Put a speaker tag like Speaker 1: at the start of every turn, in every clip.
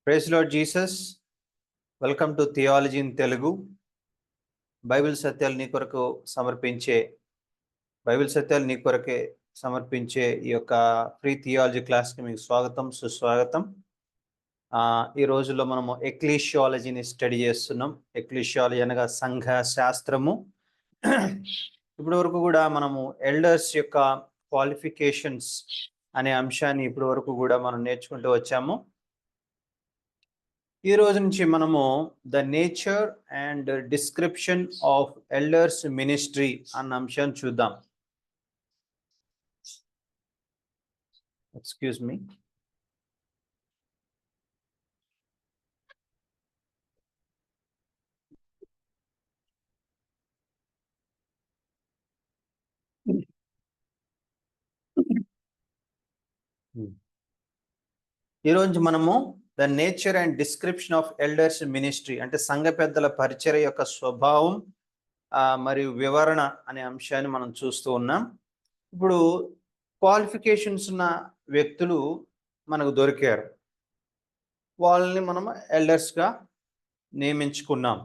Speaker 1: Praise Lord Jesus. Welcome to theology in Telugu. Bible సత్యాలు నీ కొరకు సమర్పించే ఈ యొక్క ఫ్రీ థియాలజీ క్లాస్కి మీకు స్వాగతం, సుస్వాగతం. ఈ రోజుల్లో మనము ఎక్లీషియాలజీని స్టడీ చేస్తున్నాం. ఎక్లీషియాలజీ అనగా సంఘ శాస్త్రము. ఇప్పటి వరకు కూడా మనము ఎల్డర్స్ యొక్క క్వాలిఫికేషన్స్ అనే అంశాన్ని ఇప్పటి వరకు కూడా మనం నేర్చుకుంటూ వచ్చాము. ఈ రోజు నుంచి మనము the nature and description of elders ministry అన్న అంశాన్ని చూద్దాం. Excuse me. ఈరోజు మనము the nature and description of elders ministry అంటే సంఘ పెద్దల పరిచర్య యొక్క స్వభావం మరియు వివరణ అనే అంశాన్ని మనం చూస్తూ ఉన్నాం. ఇప్పుడు క్వాలిఫికేషన్స్ ఉన్న వ్యక్తులు మనకు దొరికారు, వాళ్ళని మనం ఎల్డర్స్గా నియమించుకున్నాం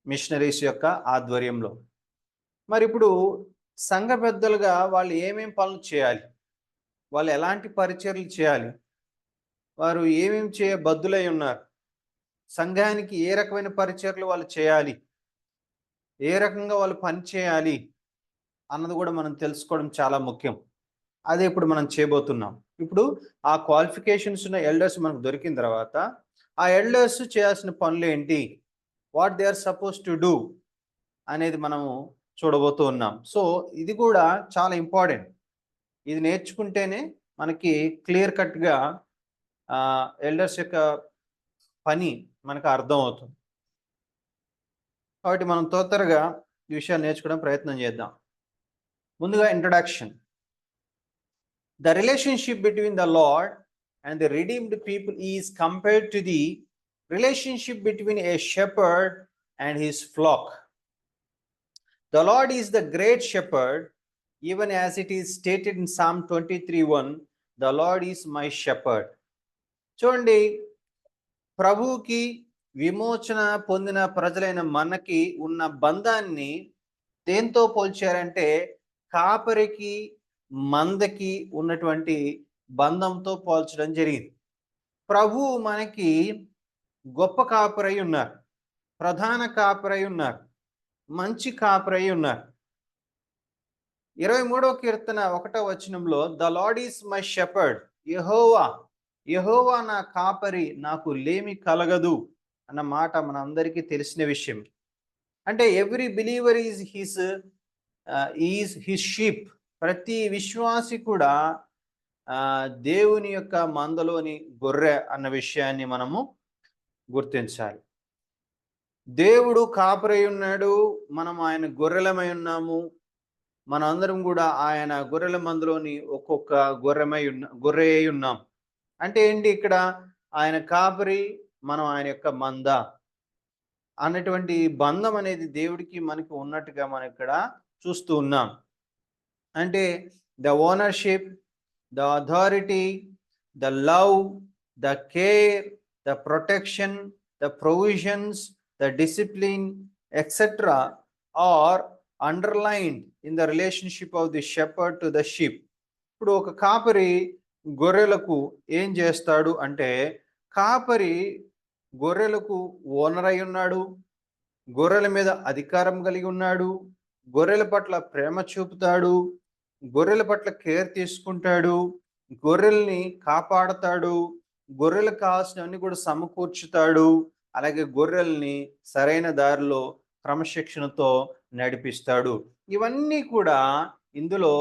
Speaker 1: మిషనరీస్ యొక్క ఆధ్వర్యంలో. మరి ఇప్పుడు సంఘ పెద్దలుగా వాళ్ళు ఏమేం పనులు చేయాలి, వాళ్ళు ఎలాంటి పరిచర్యలు చేయాలి, వారు ఏమేమి బద్దులై ఉన్నారు, సంఘానికి ఏ రకమైన పరిచర్యలు వాళ్ళు చేయాలి, ఏ రకంగా వాళ్ళు పని చేయాలి అన్నది కూడా మనం తెలుసుకోవడం చాలా ముఖ్యం. అదే ఇప్పుడు మనం చేయబోతున్నాం. ఇప్పుడు ఆ క్వాలిఫికేషన్స్ ఉన్న ఎల్డర్స్ మనకు దొరికిన తర్వాత ఆ ఎల్డర్స్ చేయాల్సిన పనులు ఏంటి, what they are suppose to do అనేది మనము చూడబోతూ ఉన్నాం. సో ఇది కూడా చాలా ఇంపార్టెంట్. ఇది నేర్చుకుంటేనే మనకి క్లియర్ కట్గా ఎల్డర్స్ యొక్క పని మనకు అర్థం అవుతుంది. కాబట్టి మనం తొందరగా ఈ విషయాలు నేర్చుకోవడం ప్రయత్నం చేద్దాం. ముందుగా introduction. The relationship between the Lord and the redeemed people is compared to the relationship between a shepherd and his flock. The Lord is the great shepherd, even as it is stated in Psalm 23:1, the Lord is my shepherd. చూడండి, ప్రభువుకి విమోచన పొందిన ప్రజలైన మనకి ఉన్న బంధాన్ని దేంతో పోల్చారంటే కాపరికి మందకి ఉన్నటువంటి బంధంతో పోల్చడం జరిగింది. ప్రభువు మనకి గొప్ప కాపరై ఉన్నారు, ప్రధాన కాపరై ఉన్నారు, మంచి కాపరై ఉన్నారు. 23వ కీర్తన 1వ వచనంలో the Lord is my shepherd, యెహోవా నా కాపరి, నాకు లేమి కలగదు అన్న మాట మన అందరికీ తెలిసిన విషయం. అంటే every believer is his sheep. ప్రతి విశ్వాసి కూడా దేవుని యొక్క మందలోని గొర్రె అన్న విషయాన్ని మనము గుర్తించాలి. దేవుడు కాపరై ఉన్నాడు, మనం ఆయన గొర్రెలమై ఉన్నాము. మనందరం కూడా ఆయన గొర్రెల మందలోని ఒక్కొక్క గొర్రె అయి ఉన్నాం. అంటే ఏంటి, ఇక్కడ ఆయన కాపరి, మనం ఆయన యొక్క మంద అన్నటువంటి బంధం అనేది దేవుడికి మనకి ఉన్నట్టుగా మనం ఇక్కడ చూస్తూ ఉన్నాం. అంటే the ownership, the authority, the love, the care, the protection, the provisions, the discipline etcetera are underlined in the relationship of the shepherd to the sheep. ఇప్పుడు ఒక కాపరి గొర్రెలకు ఏం చేస్తాడు అంటే, కాపరి గొర్రెలకు ఓనర్ అయి ఉన్నాడు, గొర్రెల మీద అధికారం కలిగి ఉన్నాడు, గొర్రెల పట్ల ప్రేమ చూపుతాడు, గొర్రెల పట్ల కేర్ తీసుకుంటాడు, గొర్రెల్ని కాపాడతాడు, గొర్రెలకు కావాల్సినవన్నీ కూడా సమకూర్చుతాడు, అలాగే గొర్రెల్ని సరైన దారిలో క్రమశిక్షణతో నడిపిస్తాడు. ఇవన్నీ కూడా ఇందులో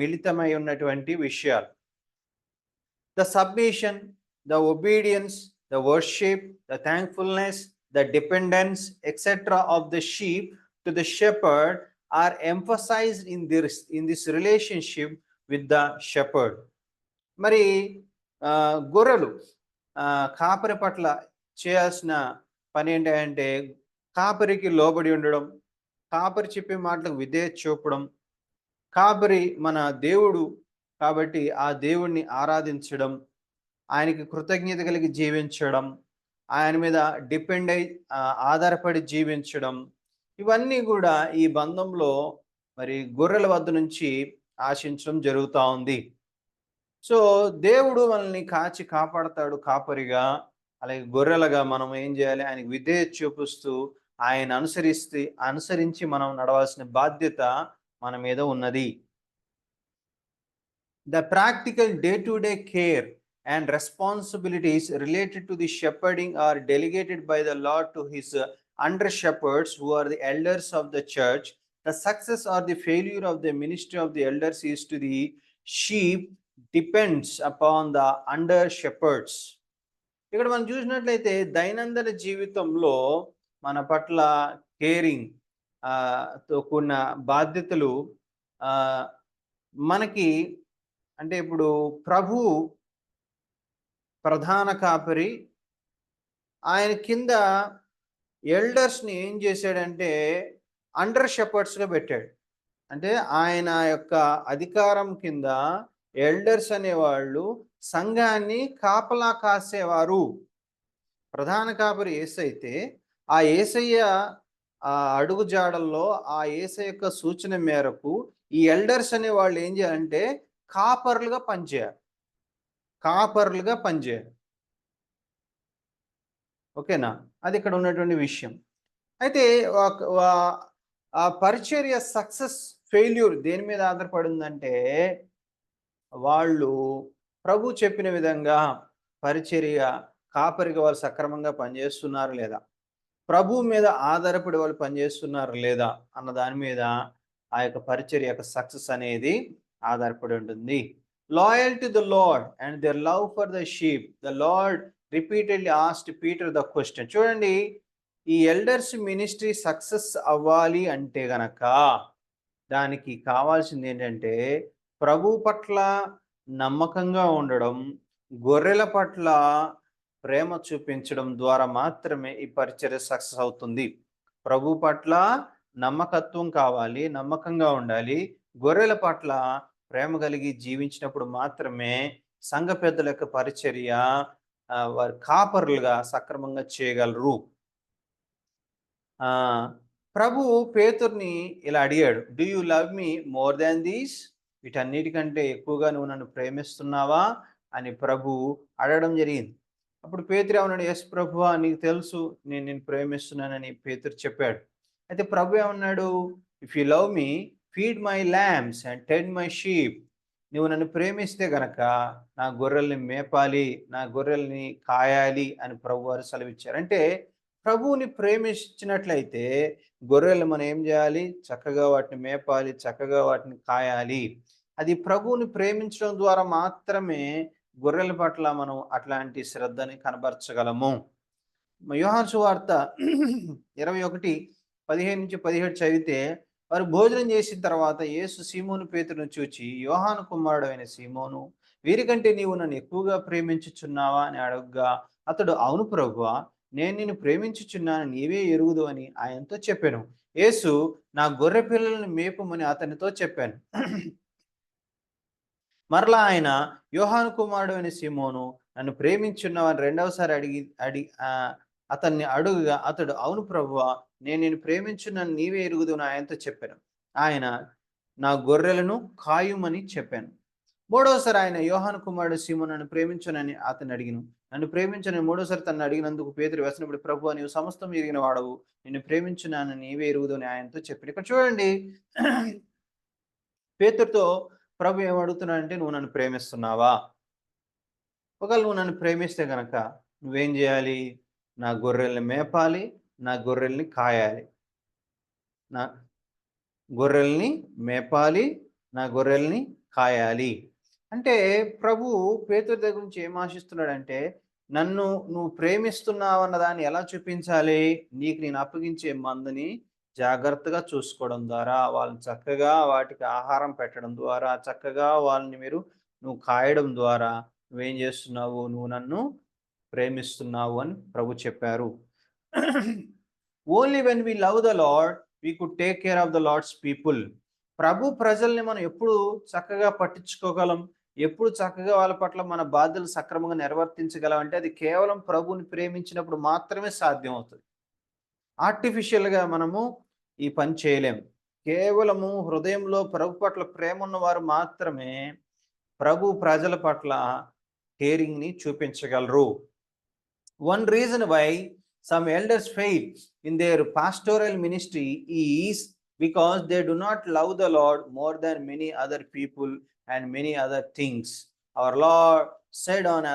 Speaker 1: మిళితమై ఉన్నటువంటి విషయాలు. The submission, the obedience, the worship, the thankfulness, the dependence etc of the sheep to the shepherd are emphasized in this relationship with the shepherd. మరి గొర్రెలు కాపరి పట్ల చేయాల్సిన పని ఏంటంటే కాపరికి లోబడి ఉండడం, కాపరి చెప్పే మాటలకు విధేయత చూపడం. కాపరి మన దేవుడు కాబట్టి ఆ దేవుణ్ణి ఆరాధించడం, ఆయనకి కృతజ్ఞత కలిగి జీవించడం, ఆయన మీద డిపెండ్ అయి ఆధారపడి జీవించడం, ఇవన్నీ కూడా ఈ బంధంలో మరి గొర్రెల వద్ద నుంచి ఆశించడం జరుగుతూ ఉంది. సో దేవుడు మనల్ని కాచి కాపాడతాడు కాపరిగా. అలాగే గొర్రెలుగా మనం ఏం చేయాలి? ఆయనకి విధేయత చూపిస్తూ ఆయన అనుసరించి మనం నడవాల్సిన బాధ్యత మన మీద ఉన్నది. The practical day-to-day care and responsibilities related to the shepherding are delegated by the Lord to his under shepherds, who are the elders of the church. The success or the failure of the ministry of the elders is to the sheep depends upon the under shepherds. ఇక్కడ మనం చూసినట్లయితే దైనందిన జీవితంలో మన పట్ల caring తో కూడిన బాధ్యతలు మనకి, అంటే ఇప్పుడు ప్రభు ప్రధాన కాపరి, ఆయన కింద ఎల్డర్స్ని ఏం చేశాడంటే అండర్ షెపర్డ్స్గా పెట్టాడు. అంటే ఆయన యొక్క అధికారం కింద ఎల్డర్స్ అనేవాళ్ళు సంఘాన్ని కాపలా కాసేవారు. ప్రధాన కాపరి యేసైతే ఆ యేసయ్య అడుగు జాడల్లో ఆ యేసయ్య యొక్క సూచన మేరకు ఈ ఎల్డర్స్ అనే వాళ్ళు ఏం చేయాలంటే కాపర్లుగా పనిచేయాలి. ఓకేనా? అది ఇక్కడ ఉన్నటువంటి విషయం. అయితే ఆ పరిచర్య సక్సెస్ ఫెయిల్యూర్ దేని మీద ఆధారపడి ఉందంటే, వాళ్ళు ప్రభు చెప్పిన విధంగా పరిచర్య కాపరిగా వాళ్ళు సక్రమంగా పనిచేస్తున్నారు లేదా, ప్రభు మీద ఆధారపడి వాళ్ళు పనిచేస్తున్నారు లేదా అన్న దాని మీద ఆ యొక్క పరిచర్య యొక్క సక్సెస్ అనేది ఆధారపడి ఉంటుంది. Loyal to the lord and their love for the sheep, the lord repeatedly asked Peter the question. చూడండి, ఈ ఎల్డర్స్ మినిస్ట్రీ సక్సెస్ అవ్వాలి అంటే గనక దానికి కావాల్సింది ఏంటంటే ప్రభు పట్ల నమ్మకంగా ఉండడం, గొర్రెల పట్ల ప్రేమ చూపించడం ద్వారా మాత్రమే ఈ పరిచర్య సక్సెస్ అవుతుంది. ప్రభు పట్ల నమ్మకత్వం కావాలి, నమ్మకంగా ఉండాలి. గొర్రెల పట్ల ప్రేమ కలిగి జీవించినప్పుడు మాత్రమే సంఘ పెద్దల యొక్క పరిచర్య వారి కాపరులుగా సక్రమంగా చేయగలరు. ప్రభు పేతుర్ని ఇలా అడిగాడు, do you love me more than these? వీటన్నిటికంటే ఎక్కువగా నువ్వు నన్ను ప్రేమిస్తున్నావా అని ప్రభు అడగడం జరిగింది. అప్పుడు పేతురు ఏమన్నాడు? ఎస్ ప్రభువా, నీకు తెలుసు నేను నిన్ను ప్రేమిస్తున్నానని పేతురు చెప్పాడు. అయితే ప్రభు ఏమన్నాడు? If you love me feed my lambs and tend my sheep. నువ్వు నన్ను ప్రేమిస్తే గనక నా గొర్రెల్ని మేపాలి, నా గొర్రెల్ని కాయాలి అని ప్రభు వారు సెలవిచ్చారు. అంటే ప్రభువుని ప్రేమించినట్లయితే గొర్రెలు మనం ఏం చేయాలి? చక్కగా వాటిని మేపాలి, చక్కగా వాటిని కాయాలి. అది ప్రభువుని ప్రేమించడం ద్వారా మాత్రమే గొర్రెల పట్ల మనం అట్లాంటి శ్రద్ధని కనబరచగలము. యోహాను సువార్త 21:15-17 చదివితే, వారు భోజనం చేసిన తర్వాత యేసు సీమోను పేతురును చూచి, యోహాను కుమారుడు అయిన సీమోను, వీరికంటే నీవు నన్ను ఎక్కువగా ప్రేమించుచున్నావా అని అడగగా, అతడు అవును ప్రభువా, నేను నిన్ను ప్రేమించుచున్నాను, నీవే ఎరుగుదు అని ఆయనతో చెప్పాను. యేసు నా గొర్రె పిల్లలను మేపమని అతనితో చెప్పాను. మరలా ఆయన, యోహాను కుమారుడు అయిన సీమోను, నన్ను ప్రేమించున్నావని రెండవసారి అతన్ని అడుగుగా, అతడు అవును ప్రభువా, నేను నిన్ను ప్రేమించున్నాను, నీవే ఎరుగుదు అని ఆయనతో చెప్పాను. ఆయన నా గొర్రెలను కాయుమని చెప్పాను. మూడవసారి ఆయన, యోహాను కుమారుడు సీమోను, నన్ను ప్రేమించునని అతన్ని అడిగిను. నన్ను ప్రేమించని మూడోసారి తను అడిగినందుకు పేతురు వ్యసనపడి, ప్రభువా, నీవు సమస్తం ఎరిగిన వాడవు, నిన్ను ప్రేమించున్నాను, నీవే ఎరుగుదు అని ఆయనతో చెప్పాడు. ఇక్కడ చూడండి, పేతురుతో ప్రభు ఏమడుగుతున్నాడంటే, నువ్వు నన్ను ప్రేమిస్తున్నావా? ఒకవేళ నువ్వు నన్ను ప్రేమిస్తే గనక నువ్వేం చేయాలి? నా గొర్రెల్ని మేపాలి, నా గొర్రెల్ని కాయాలి. నా గొర్రెల్ని మేపాలి, నా గొర్రెల్ని కాయాలి. అంటే ప్రభు పేతురు దగ్గర నుంచి ఏం ఆశిస్తున్నాడంటే, నన్ను నువ్వు ప్రేమిస్తున్నావు అన్న దాన్ని ఎలా చూపించాలి? నీకు నేను అప్పగించే మందని జాగ్రత్తగా చూసుకోవడం ద్వారా, వాళ్ళని చక్కగా వాటికి ఆహారం పెట్టడం ద్వారా, చక్కగా వాళ్ళని నువ్వు కాయడం ద్వారా నువ్వేం చేస్తున్నావు? నువ్వు నన్ను ప్రేమిస్తున్నావు అని ప్రభు చెప్పారు. Only when we love the Lord we could take care of the Lord's people. ప్రభు ప్రజల్ని మనం ఎప్పుడు చక్కగా పట్టించుకోగలం? ఎప్పుడు చక్కగా వాళ్ళ పట్ల మన బాధ్యతలు సక్రమంగా నిర్వర్తించగలమంటే అది కేవలం ప్రభువుని ప్రేమించినప్పుడు మాత్రమే సాధ్యం అవుతుంది. ఆర్టిఫిషియల్‌గా మనము ఈ పని చేయలేం. కేవలము హృదయంలో ప్రభు పట్ల ప్రేమ ఉన్నవారు మాత్రమే ప్రభు ప్రజల పట్ల కేరింగ్‌ని చూపించగలరు. One reason why some elders fail in their pastoral ministry is because they do not love the Lord more than many other people and many other things. Our Lord said on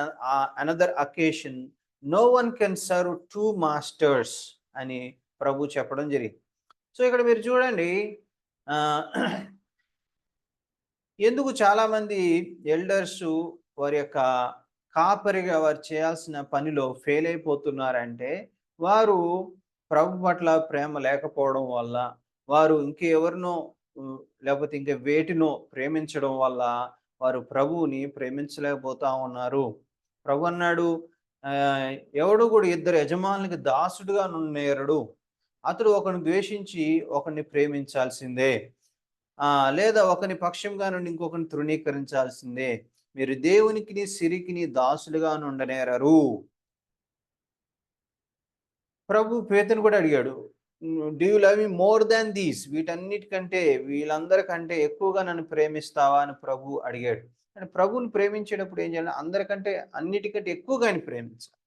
Speaker 1: another occasion, no one can serve two masters అని ప్రభు చెప్పడం జరిగింది. So ఇక్కడ మీరు చూడండి, ఎందుకు చాలామంది elders వారి యొక్క కాపరిగా వారు చేయాల్సిన పనిలో ఫెయిల్ అయిపోతున్నారంటే, వారు ప్రభు పట్ల ప్రేమ లేకపోవడం వల్ల, వారు ఇంకెవరినో లేకపోతే ఇంక వేటినో ప్రేమించడం వల్ల వారు ప్రభువుని ప్రేమించలేకపోతా ఉన్నారు. ప్రభు అన్నాడు, ఎవడు కూడా ఇద్దరు యజమానులకి దాసుడుగా నేరడు. అతడు ఒకరిని ద్వేషించి ఒకరిని ప్రేమించాల్సిందే, లేదా ఒకని పక్షంగా నుండి ఇంకొకరిని తృణీకరించాల్సిందే. మీరు దేవునికిని సిరికిని దాసులుగా నుండనేరరు. ప్రభు పేతురుని కూడా అడిగాడు, do you love me more than these? వీటన్నిటికంటే వీళ్ళందరికంటే ఎక్కువగా నన్ను ప్రేమిస్తావా అని ప్రభు అడిగాడు. కానీ ప్రభువుని ప్రేమించేటప్పుడు ఏం చేయాలి? అందరికంటే అన్నిటికంటే ఎక్కువగా ఆయన ప్రేమించాలి.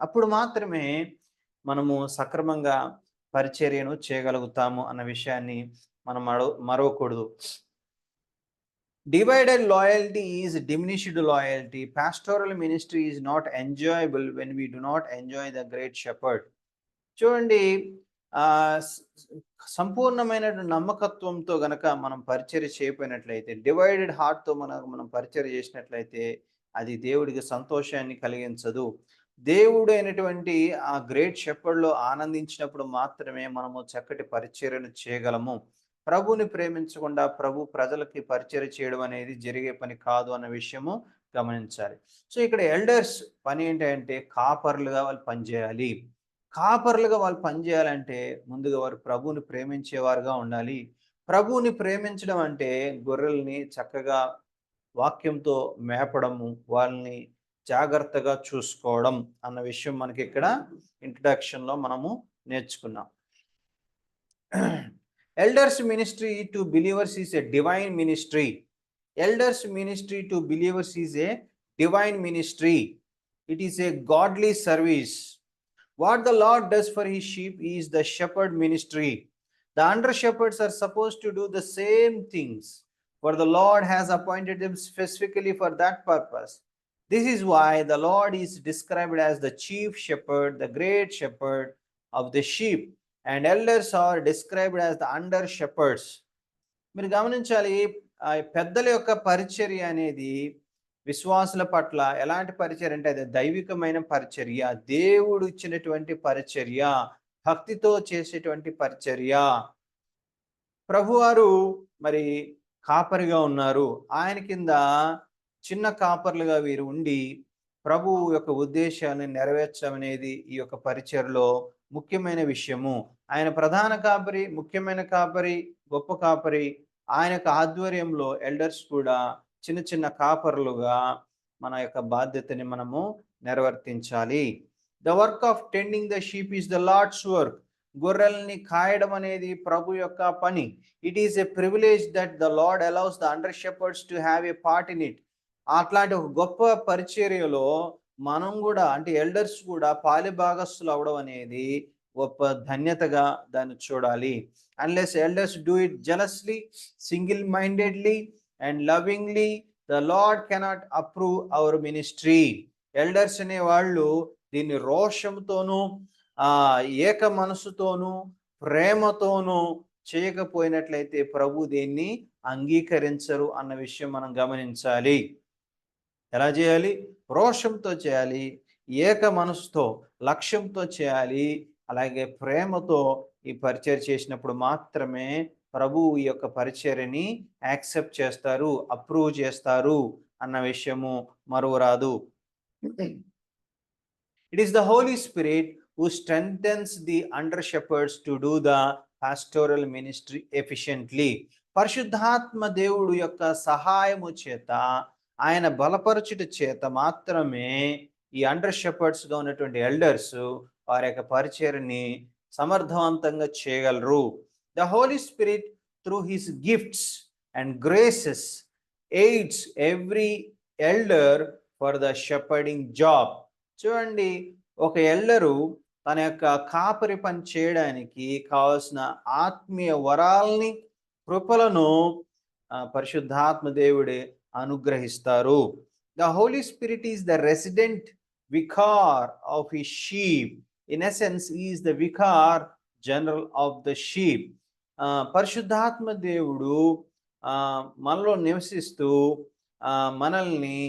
Speaker 1: అప్పుడు మాత్రమే మనము సక్రమంగా పరిచర్యను చేయగలుగుతాము అన్న విషయాన్ని మనం మరవకూడదు. Divided loyalty is diminished loyalty. Pastoral ministry is not enjoyable when we do not enjoy the great shepherd. చూడండి, సంపూర్ణమైన నమ్మకత్వంతో గనక మనం పరిచర్య చేయకపోయినట్లయితే, డివైడెడ్ హార్ట్తో మనం పరిచర్య చేసినట్లయితే అది దేవుడికి సంతోషాన్ని కలిగించదు. దేవుడు అయినటువంటి ఆ గ్రేట్ షెపర్డ్లో ఆనందించినప్పుడు మాత్రమే మనము చక్కటి పరిచర్యను చేయగలము. ప్రభుని ప్రేమించకుండా ప్రభు ప్రజలకి పరిచర్య చేయడం అనేది జరిగే పని కాదు అన్న విషయము గమనించాలి. సో ఇక్కడ ఎల్డర్స్ పని ఏంటంటే కాపర్లుగా వాళ్ళు పనిచేయాలి. కాపర్లుగా వాళ్ళు పనిచేయాలంటే ముందుగా వారు ప్రభువుని ప్రేమించేవారుగా ఉండాలి. ప్రభువుని ప్రేమించడం అంటే గొర్రెల్ని చక్కగా వాక్యంతో మేపడము, వాళ్ళని జాగ్రత్తగా చూసుకోవడం అన్న విషయం మనకి ఇక్కడ ఇంట్రడక్షన్లో మనము నేర్చుకున్నాం. Elders ministry to believers is a divine ministry. Elders ministry to believers is a divine ministry. It is a godly service. What the Lord does for his sheep is the shepherd ministry. The under shepherds are supposed to do the same things, for the Lord has appointed them specifically for that purpose. This is why the Lord is described as the chief shepherd, the great shepherd of the sheep. And elders are described as the under shepherds. మీరు గమనించాలి, పెద్దల యొక్క పరిచర్య అనేది విశ్వాసుల పట్ల ఎలాంటి పరిచర్య అంటే అది దైవికమైన పరిచర్య, దేవుడు ఇచ్చినటువంటి పరిచర్య, భక్తితో చేసేటువంటి పరిచర్య. ప్రభువారు మరి కాపరిగా ఉన్నారు. ఆయన కింద చిన్న కాపర్లుగా వీరు ఉండి ప్రభు యొక్క ఉద్దేశాన్ని నెరవేర్చడం అనేది ఈ యొక్క పరిచర్యలో ముఖ్యమైన విషయము. ఆయన ప్రధాన కాపరి, ముఖ్యమైన కాపరి, గొప్ప కాపరి. ఆయన యొక్క ఆధ్వర్యంలో ఎల్డర్స్ కూడా చిన్న చిన్న కాపర్లుగా మన యొక్క బాధ్యతని మనము నిర్వర్తించాలి. The work of tending the sheep is the Lord's work. గొర్రెల్ని కాయడం అనేది ప్రభు యొక్క పని. It is a privilege that the Lord allows the under shepherds to have a part in it. అట్లాంటి ఒక గొప్ప పరిచర్యలో మనం కూడా అంటే ఎల్డర్స్ కూడా పాలిభాగస్తులు అవడం అనేది గొప్ప ధన్యతగా దాన్ని చూడాలి. Unless elders do it zealously, single mindedly and lovingly, the Lord cannot approve our ministry. Elders అనే వాళ్ళు దీన్ని రోషంతోనూ ఏక మనసుతోనూ ప్రేమతోనూ చేయకపోయినట్లయితే ప్రభు దీన్ని అంగీకరించరు అన్న విషయం మనం గమనించాలి. ఎలా చేయాలి? రోషంతో చేయాలి, ఏక మనసుతో లక్ష్యంతో చేయాలి, అలాగే ప్రేమతో ఈ పరిచర్య చేసినప్పుడు మాత్రమే ప్రభు ఈ యొక్క పరిచర్యని యాక్సెప్ట్ చేస్తారు, అప్రూవ్ చేస్తారు అన్న విషయము మరువరాదు. It is the Holi Spirit who strengthens the under shepherds to do the pastoral ministry efficiently. పరిశుద్ధాత్మ దేవుడు యొక్క సహాయము చేత ఆయన బలపరచుట చేత మాత్రమే ఈ అండర్ షెపర్డ్స్గా ఉన్నటువంటి ఎల్డర్స్ వారి యొక్క పరిచర్ని సమర్థవంతంగా చేయగలరు. The Holi spirit through his gifts and graces aids every elder for the shepherding job. చూడండి, ఒక ఎల్డరు తన యొక్క కాపరి పని చేయడానికి కావాల్సిన ఆత్మీయ వరాల్ని, కృపలను పరిశుద్ధాత్మ దేవుడే అనుగ్రహిస్తారు. The Holi spirit is the resident vicar of his sheep. In essence is the vicar general of the sheep. పరిశుద్ధాత్మ దేవుడు మనలో నివసిస్తూ మనల్ని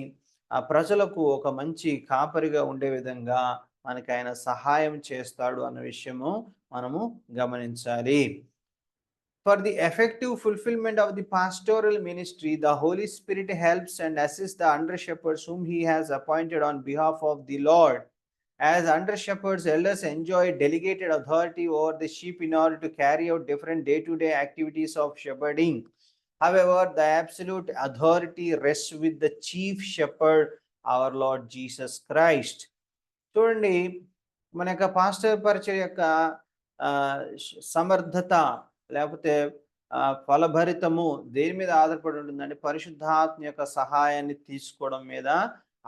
Speaker 1: ప్రజలకు ఒక మంచి కాపరిగా ఉండే విధంగా మనకి ఆయన సహాయం చేస్తాడు అన్న విషయము మనము గమనించాలి. For the effective fulfillment of the pastoral ministry, the Holy Spirit helps and assists the under-shepherds whom He has appointed on behalf of the Lord. As under-shepherds, elders enjoy delegated authority over the sheep in order to carry out different day-to-day activities of shepherding. However, the absolute authority rests with the chief shepherd, our Lord Jesus Christ. చూడండి, మన యొక్క pastor పరిచర్య యొక్క సమర్థత లేకపోతే ఫలభరితము దేని మీద ఆధారపడి ఉంటుందంటే పరిశుద్ధాత్మ యొక్క సహాయాన్ని తీసుకోవడం మీద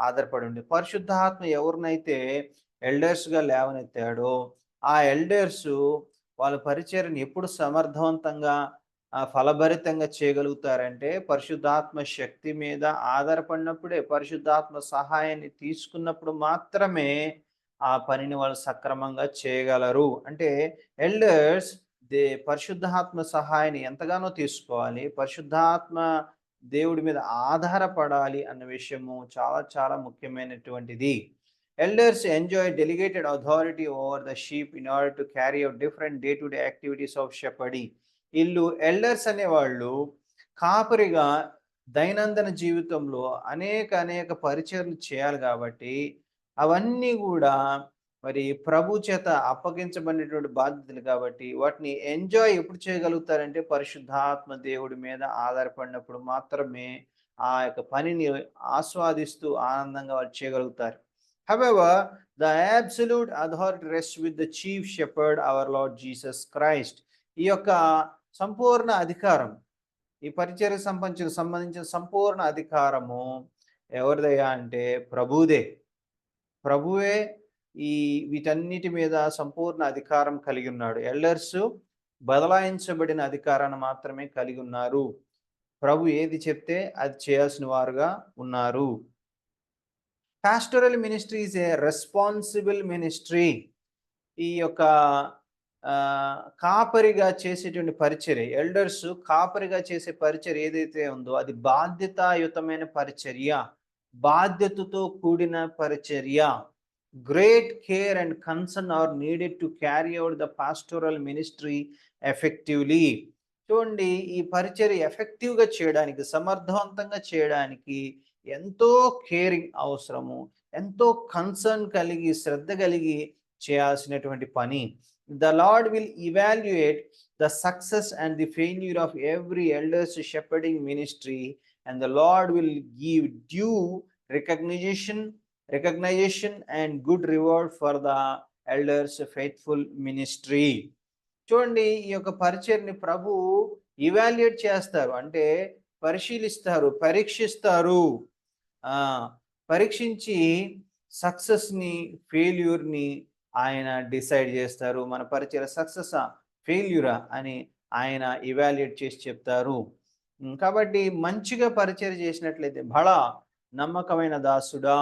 Speaker 1: ఆధారపడి ఉంది. పరిశుద్ధాత్మ ఎవరినైతే ఎల్డర్స్గా లేవనెత్తాడో ఆ ఎల్డర్స్ వాళ్ళ పరిచర్యను ఎప్పుడు సమర్థవంతంగా ఫలభరితంగా చేయగలుగుతారంటే పరిశుద్ధాత్మ శక్తి మీద ఆధారపడినప్పుడే, పరిశుద్ధాత్మ సహాయాన్ని తీసుకున్నప్పుడు మాత్రమే ఆ పనిని వాళ్ళు సక్రమంగా చేయగలరు. అంటే ఎల్డర్స్ పరిశుద్ధాత్మ సహాయాన్ని ఎంతగానో తీసుకోవాలి, పరిశుద్ధాత్మ దేవుడి మీద ఆధారపడాలి అన్న విషయము చాలా చాలా ముఖ్యమైనటువంటిది. Elders enjoy delegated authority over the sheep in order to carry out different day to day activities of shepherding. వీళ్ళు ఎల్డర్స్ అనేవాళ్ళు కాపరిగా దైనందిన జీవితంలో అనేక పరిచర్లు చేయాలి కాబట్టి అవన్నీ కూడా మరి ప్రభు చేత అప్పగించబడినటువంటి బాధ్యతలు కాబట్టి వాటిని ఎంజాయ్ ఎప్పుడు చేయగలుగుతారంటే పరిశుద్ధాత్మ దేవుడి మీద ఆధారపడినప్పుడు మాత్రమే ఆ యొక్క పనిని ఆస్వాదిస్తూ ఆనందంగా వాళ్ళు చేయగలుగుతారు. However, the absolute authority rests with the chief shepherd, our Lord Jesus Christ. ఈ యొక్క సంపూర్ణ అధికారం, ఈ పరిచర్యకు సంబంధించిన సంపూర్ణ అధికారము ఎవరిదయ్యా అంటే ప్రభుదే. ప్రభువే వీటన్నిటి మీద సంపూర్ణ అధికారం కలిగి ఉన్నాడు. ఎల్డర్స్ బదలాయించబడిన అధికారాన్ని మాత్రమే కలిగి ఉన్నారు. ప్రభు ఏది చెప్తే అది చేయాల్సిన వారుగా ఉన్నారు. Pastoral ministry is a responsible ministry. ఈ యొక్క కాపరిగా చేసేటువంటి పరిచర్య, ఎల్డర్స్ కాపరిగా చేసే పరిచర్య ఏదైతే ఉందో అది బాధ్యతాయుతమైన పరిచర్య, బాధ్యతతో కూడిన పరిచర్య. Great care and concern are needed to carry out the pastoral ministry effectively. చూడండి, ఈ పరిచర్య ఎఫెక్టివ్గా చేయడానికి, సమర్థవంతంగా చేయడానికి ఎంతో కేరింగ్ అవసరము, ఎంతో కన్సర్న్ కలిగి శ్రద్ధ కలిగి చేయాల్సినటువంటి పని. The Lord will evaluate the success and the failure of every elder's shepherding ministry, and the Lord will give due recognition and good reward for the elders faithful ministry. చూడండి, ఈ యొక్క పరిచర్ని ప్రభు evaluate చేస్తారు, అంటే పరిశీలిస్తారు, పరీక్షిస్తారు. పరీక్షించి సక్సెస్ని ఫెయిల్యూర్ని ఆయన డిసైడ్ చేస్తారు. మన పరిచర్య సక్సెసా ఫెయిల్యూరా అని ఆయన ఇవాల్యుయేట్ చేసి చెప్తారు. కాబట్టి మంచిగా పరిచర్య చేసినట్లయితే బడా నమ్మకమైన దాసుడా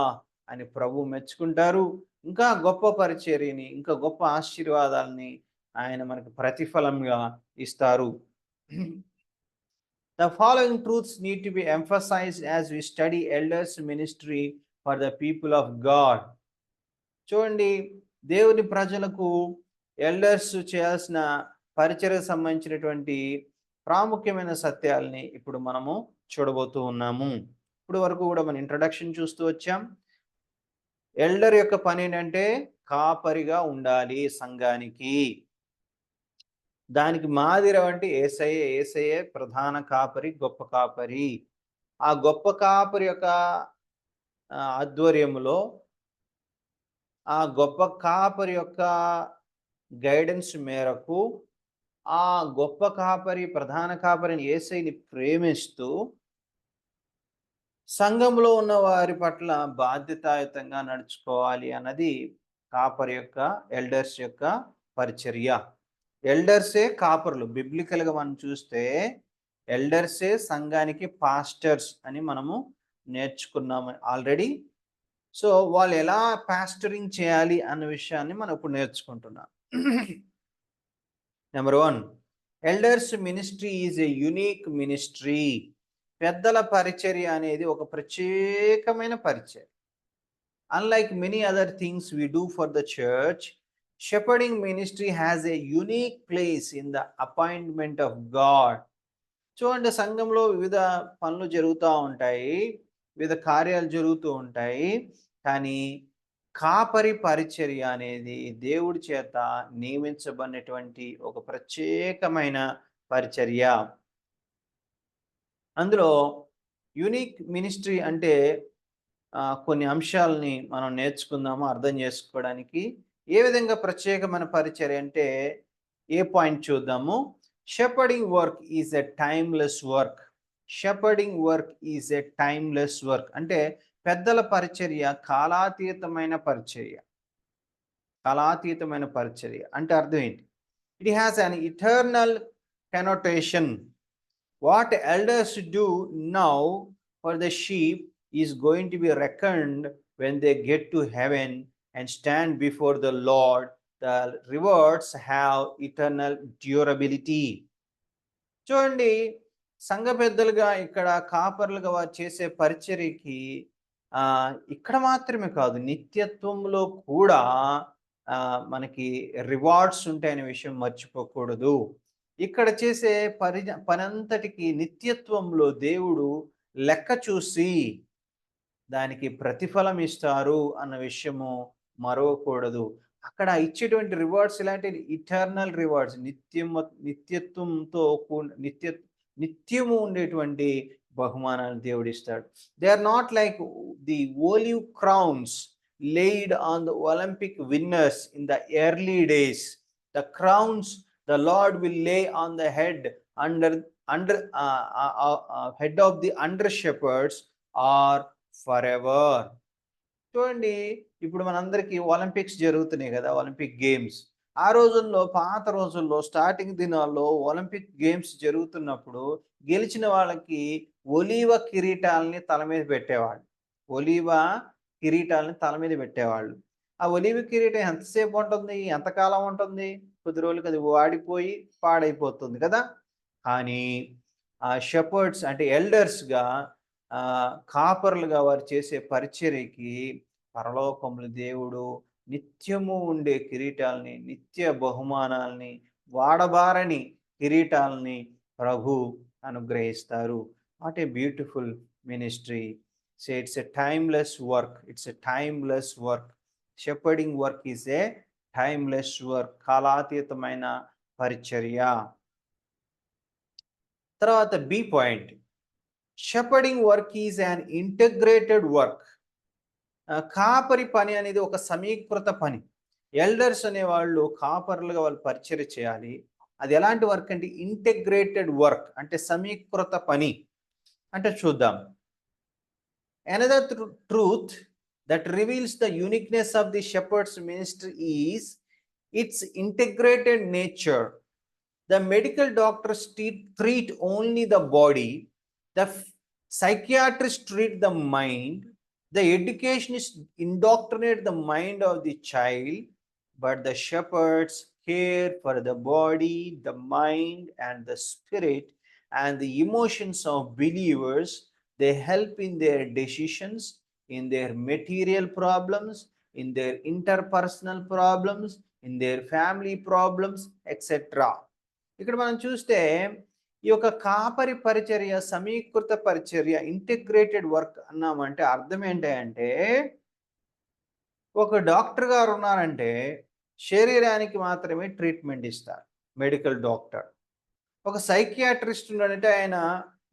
Speaker 1: అని ప్రభు మెచ్చుకుంటారు. ఇంకా గొప్ప పరిచర్యని, ఇంకా గొప్ప ఆశీర్వాదాలని ఆయన మనకు ప్రతిఫలంగా ఇస్తారు. The following truths need to be emphasized as we study elders ministry for the people of God. చూడండి, దేవుని ప్రజలకు ఎల్డర్స్ చేయాల్సిన పరిచర్యకు సంబంధించినటువంటి ప్రాముఖ్యమైన సత్యాలని ఇప్పుడు మనము చూడబోతూ ఉన్నాము. ఇప్పుడు వరకు కూడా మనం ఇంట్రడక్షన్ చూస్తూ వచ్చాం. ఎల్డర్ యొక్క పని ఏంటంటే కాపరిగా ఉండాలి సంఘానికి. దానికి మాదిరి వంటి యేసయ్యే ప్రధాన కాపరి, గొప్ప కాపరి. ఆ గొప్ప కాపరి యొక్క ఆధ్వర్యములో, ఆ గొప్ప కాపరి యొక్క గైడెన్స్ మేరకు, ఆ గొప్ప కాపరి, ప్రధాన కాపరిని యేసయ్యని ప్రేమిస్తూ సంఘంలో ఉన్న వారి పట్ల బాధ్యతాయుతంగా నడుచుకోవాలి అన్నది కాపరి యొక్క, ఎల్డర్స్ యొక్క పరిచర్య. ఎల్డర్సే కాపరులు. బిబ్లికల్‌గా మనం చూస్తే ఎల్డర్సే సంఘానికి పాస్టర్స్ అని మనము నేర్చుకున్నాము ఆల్రెడీ. సో, వాళ్ళు ఎలా పాస్టరింగ్ చేయాలి అన్న విషయాన్ని మనం ఇప్పుడు నేర్చుకుంటున్నాం. Number 1, elders ministry is a unique ministry. పెద్దల పరిచర్య అనేది ఒక ప్రత్యేకమైన పరిచర్య. Unlike many other things we do for the church, shepherding ministry has a unique place in the appointment of God. చూడండి, సంఘంలో వివిధ పనులు జరుగుతూ ఉంటాయి, వివిధ కార్యాలు జరుగుతూ ఉంటాయి. కానీ కాపరి పరిచర్య అనేది దేవుడి చేత నియమించబడినటువంటి ఒక ప్రత్యేకమైన పరిచర్య. అందులో యూనిక్ మినిస్ట్రీ అంటే కొన్ని అంశాలని మనం నేర్చుకుందాము అర్థం చేసుకోవడానికి. ఏ విధంగా ప్రత్యేకమైన పరిచర్య అంటే ఏ పాయింట్ చూద్దాము. Shepherding work is a timeless work. Shepherding work is a timeless work అంటే పెద్దల పరిచర్య కాలాతీతమైన పరిచర్య. కాలాతీతమైన పరిచర్య అంటే అర్థం ఏంటి? It has an eternal కనోటేషన్. What elders do now for the sheep is going to be reckoned when they get to heaven and stand before the Lord. The rewards have eternal durability. చూడండి, సంఘ పెద్దలుగా ఇక్కడ కాపర్లుగా వారు చేసే పరిచర్యకి ఇక్కడ మాత్రమే కాదు, నిత్యత్వంలో కూడా మనకి రివార్డ్స్ ఉంటాయనే విషయం మర్చిపోకూడదు. ఇక్కడ చేసే పనంతటికి నిత్యత్వంలో దేవుడు లెక్క చూసి దానికి ప్రతిఫలం ఇస్తారు అన్న విషయము మరవకూడదు. అక్కడ ఇచ్చేటువంటి రివార్డ్స్ ఇలాంటి ఇటర్నల్ రివార్డ్స్, నిత్యత్వంతో నిత్యము ఉండేటువంటి బహుమానాలు దేవుడు ఇస్తాడు. They are not like the olive crowns laid on the Olympic winners in the early days. The crowns the Lord will lay on the head head of the under shepherds are forever. చూడండి, ఇప్పుడు మనందరికీ Olympics జరుగుతున్నాయి కదా, Olympic games. ఆ రోజుల్లో, పాత రోజుల్లో, starting దినాల్లో ఒలింపిక్ గేమ్స్ జరుగుతున్నప్పుడు గెలిచిన వాళ్ళకి ఒలీవ కిరీటాలని తల మీద పెట్టేవాళ్ళు. ఒలీవ కిరీటాలని తల మీద పెట్టేవాళ్ళు. ఆ ఒలీవ కిరీటం ఎంతసేపు ఉంటుంది, ఎంతకాలం ఉంటుంది? కొద్ది రోజులకి అది వాడిపోయి పాడైపోతుంది కదా. కానీ ఆ షెపర్డ్స్ అంటే ఎల్డర్స్గా, కాపర్లుగా వారు చేసే పరిచర్యకి పరలోకములు దేవుడు నిత్యము ఉండే కిరీటాలని, నిత్య బహుమానాల్ని, వాడబారని కిరీటాలని ప్రభు అనుగ్రహిస్తారు. What a beautiful ministry. Say it's a timeless work. It's a timeless work. Shepherding work is a timeless work. కాలాతీతమైన పరిచర్య. తర్వాత B point, shepherding work is an integrated work. కాపరి పని అనేది ఒక సమీకృత పని. ఎల్డర్స్ అనేవాళ్ళు కాపర్లుగా వాళ్ళు పరిచర్య చేయాలి. అది ఎలాంటి వర్క్ అంటే ఇంటగ్రేటెడ్ వర్క్, అంటే సమీకృత పని. అంటే చూద్దాం. Another truth that reveals the uniqueness of the shepherd's ministry is its integrated nature. The medical doctors treat only the body, the psychiatrists treat the mind, the educationists indoctrinate the mind of the child, but the shepherds care for the body, the mind, and the spirit and the emotions of believers. They help in their decisions, in their material problems, in their interpersonal problems, in their family problems, etc. ఇక్కడ మనం చూస్తే ఈ యొక్క కాపరి పరిచర్య, సమీకృత పరిచర్య, integrated work అన్నామంటే అర్థం ఏంటంటే, ఒక డాక్టర్ గారు ఉన్నారంటే శరీరానికి మాత్రమే ట్రీట్మెంట్ ఇస్తారు, మెడికల్ డాక్టర్. ఒక సైకియాట్రిస్ట్ ఉన్నాడంటే ఆయన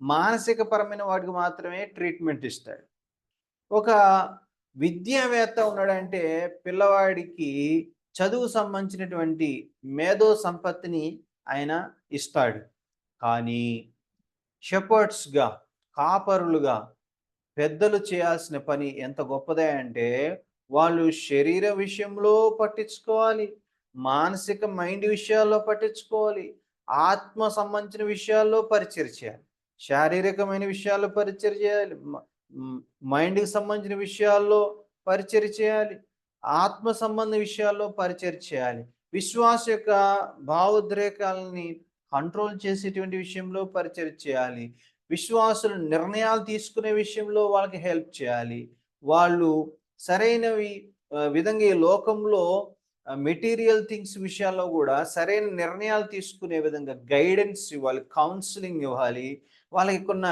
Speaker 1: మానసిక పరమైన వాటికి మాత్రమే ట్రీట్మెంట్ ఇస్తాడు. ఒక విద్యావేత్త ఉన్నాడంటే పిల్లవాడికి చదువు సంబంధించినటువంటి మేధో సంపత్తిని ఆయన ఇస్తాడు. కానీ షెపర్డ్స్‌గా, కాపరులుగా పెద్దలు చేయాల్సిన పని ఎంత గొప్పదే అంటే, వాళ్ళు శరీర విషయంలో పట్టించుకోవాలి, మానసిక మైండ్ విషయాల్లో పట్టించుకోవాలి, ఆత్మ సంబంధించిన విషయాల్లో పరిచర్య చేయాలి, శారీరకమైన విషయాల్లో పరిచర్య చేయాలి, మైండ్‌కి సంబంధించిన విషయాల్లో పరిచర్య చేయాలి, ఆత్మ సంబంధ విషయాల్లో పరిచర్య చేయాలి. విశ్వాస యొక్క భావోద్రేకాలని కంట్రోల్ చేసేటువంటి విషయంలో పరిచర్య చేయాలి. విశ్వాసులు నిర్ణయాలు తీసుకునే విషయంలో వాళ్ళకి హెల్ప్ చేయాలి. వాళ్ళు సరైనవి విధంగా ఈ లోకంలో మెటీరియల్ థింగ్స్ విషయాల్లో కూడా సరైన నిర్ణయాలు తీసుకునే విధంగా గైడెన్స్ ఇవ్వాలి, కౌన్సిలింగ్ ఇవ్వాలి. వాళ్ళకి కొన్న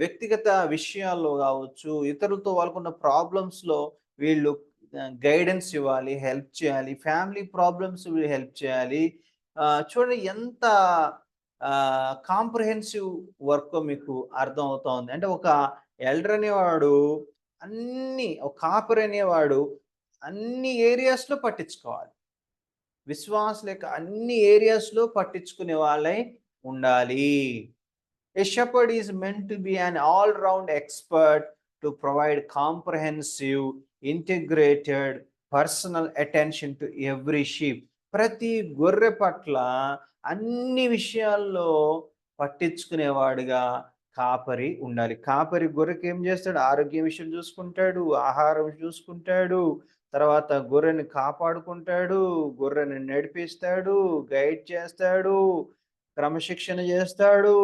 Speaker 1: వ్యక్తిగత విషయాల్లో కావచ్చు, ఇతరులతో వాళ్ళకున్న ప్రాబ్లమ్స్‌లో వీళ్ళు గైడెన్స్ ఇవ్వాలి, హెల్ప్ చేయాలి. ఫ్యామిలీ ప్రాబ్లమ్స్ వీళ్ళు హెల్ప్ చేయాలి. చూడండి ఎంత కాంప్రహెన్సివ్ వర్క్ మీకు అర్థం అవుతా ఉంది. అంటే ఒక ఎల్డర్ అనేవాడు ఒక కాపర్ అనేవాడు అన్ని ఏరియాస్‌లో పట్టించుకోవాలి. విశ్వాసుల యొక్క అన్ని ఏరియాస్‌లో పట్టించుకునే వాళ్ళై ఉండాలి. A shepherd is meant to be an all-round expert to provide comprehensive, integrated, personal attention to every sheep. ప్రతి గొర్రె పట్ల అన్ని విషయాల్లో పట్టించుకునేవాడుగా కాపరి ఉండాలి. కాపరి గొర్రెకి ఏం చేస్తాడు? ఆరోగ్యం విషయం చూసుకుంటాడు, ఆహారం చూసుకుంటాడు, తర్వాత గొర్రెని కాపాడుకుంటాడు, గొర్రెని నడిపిస్తాడు, గైడ్ చేస్తాడు, క్రమశిక్షణ చేస్తాడు.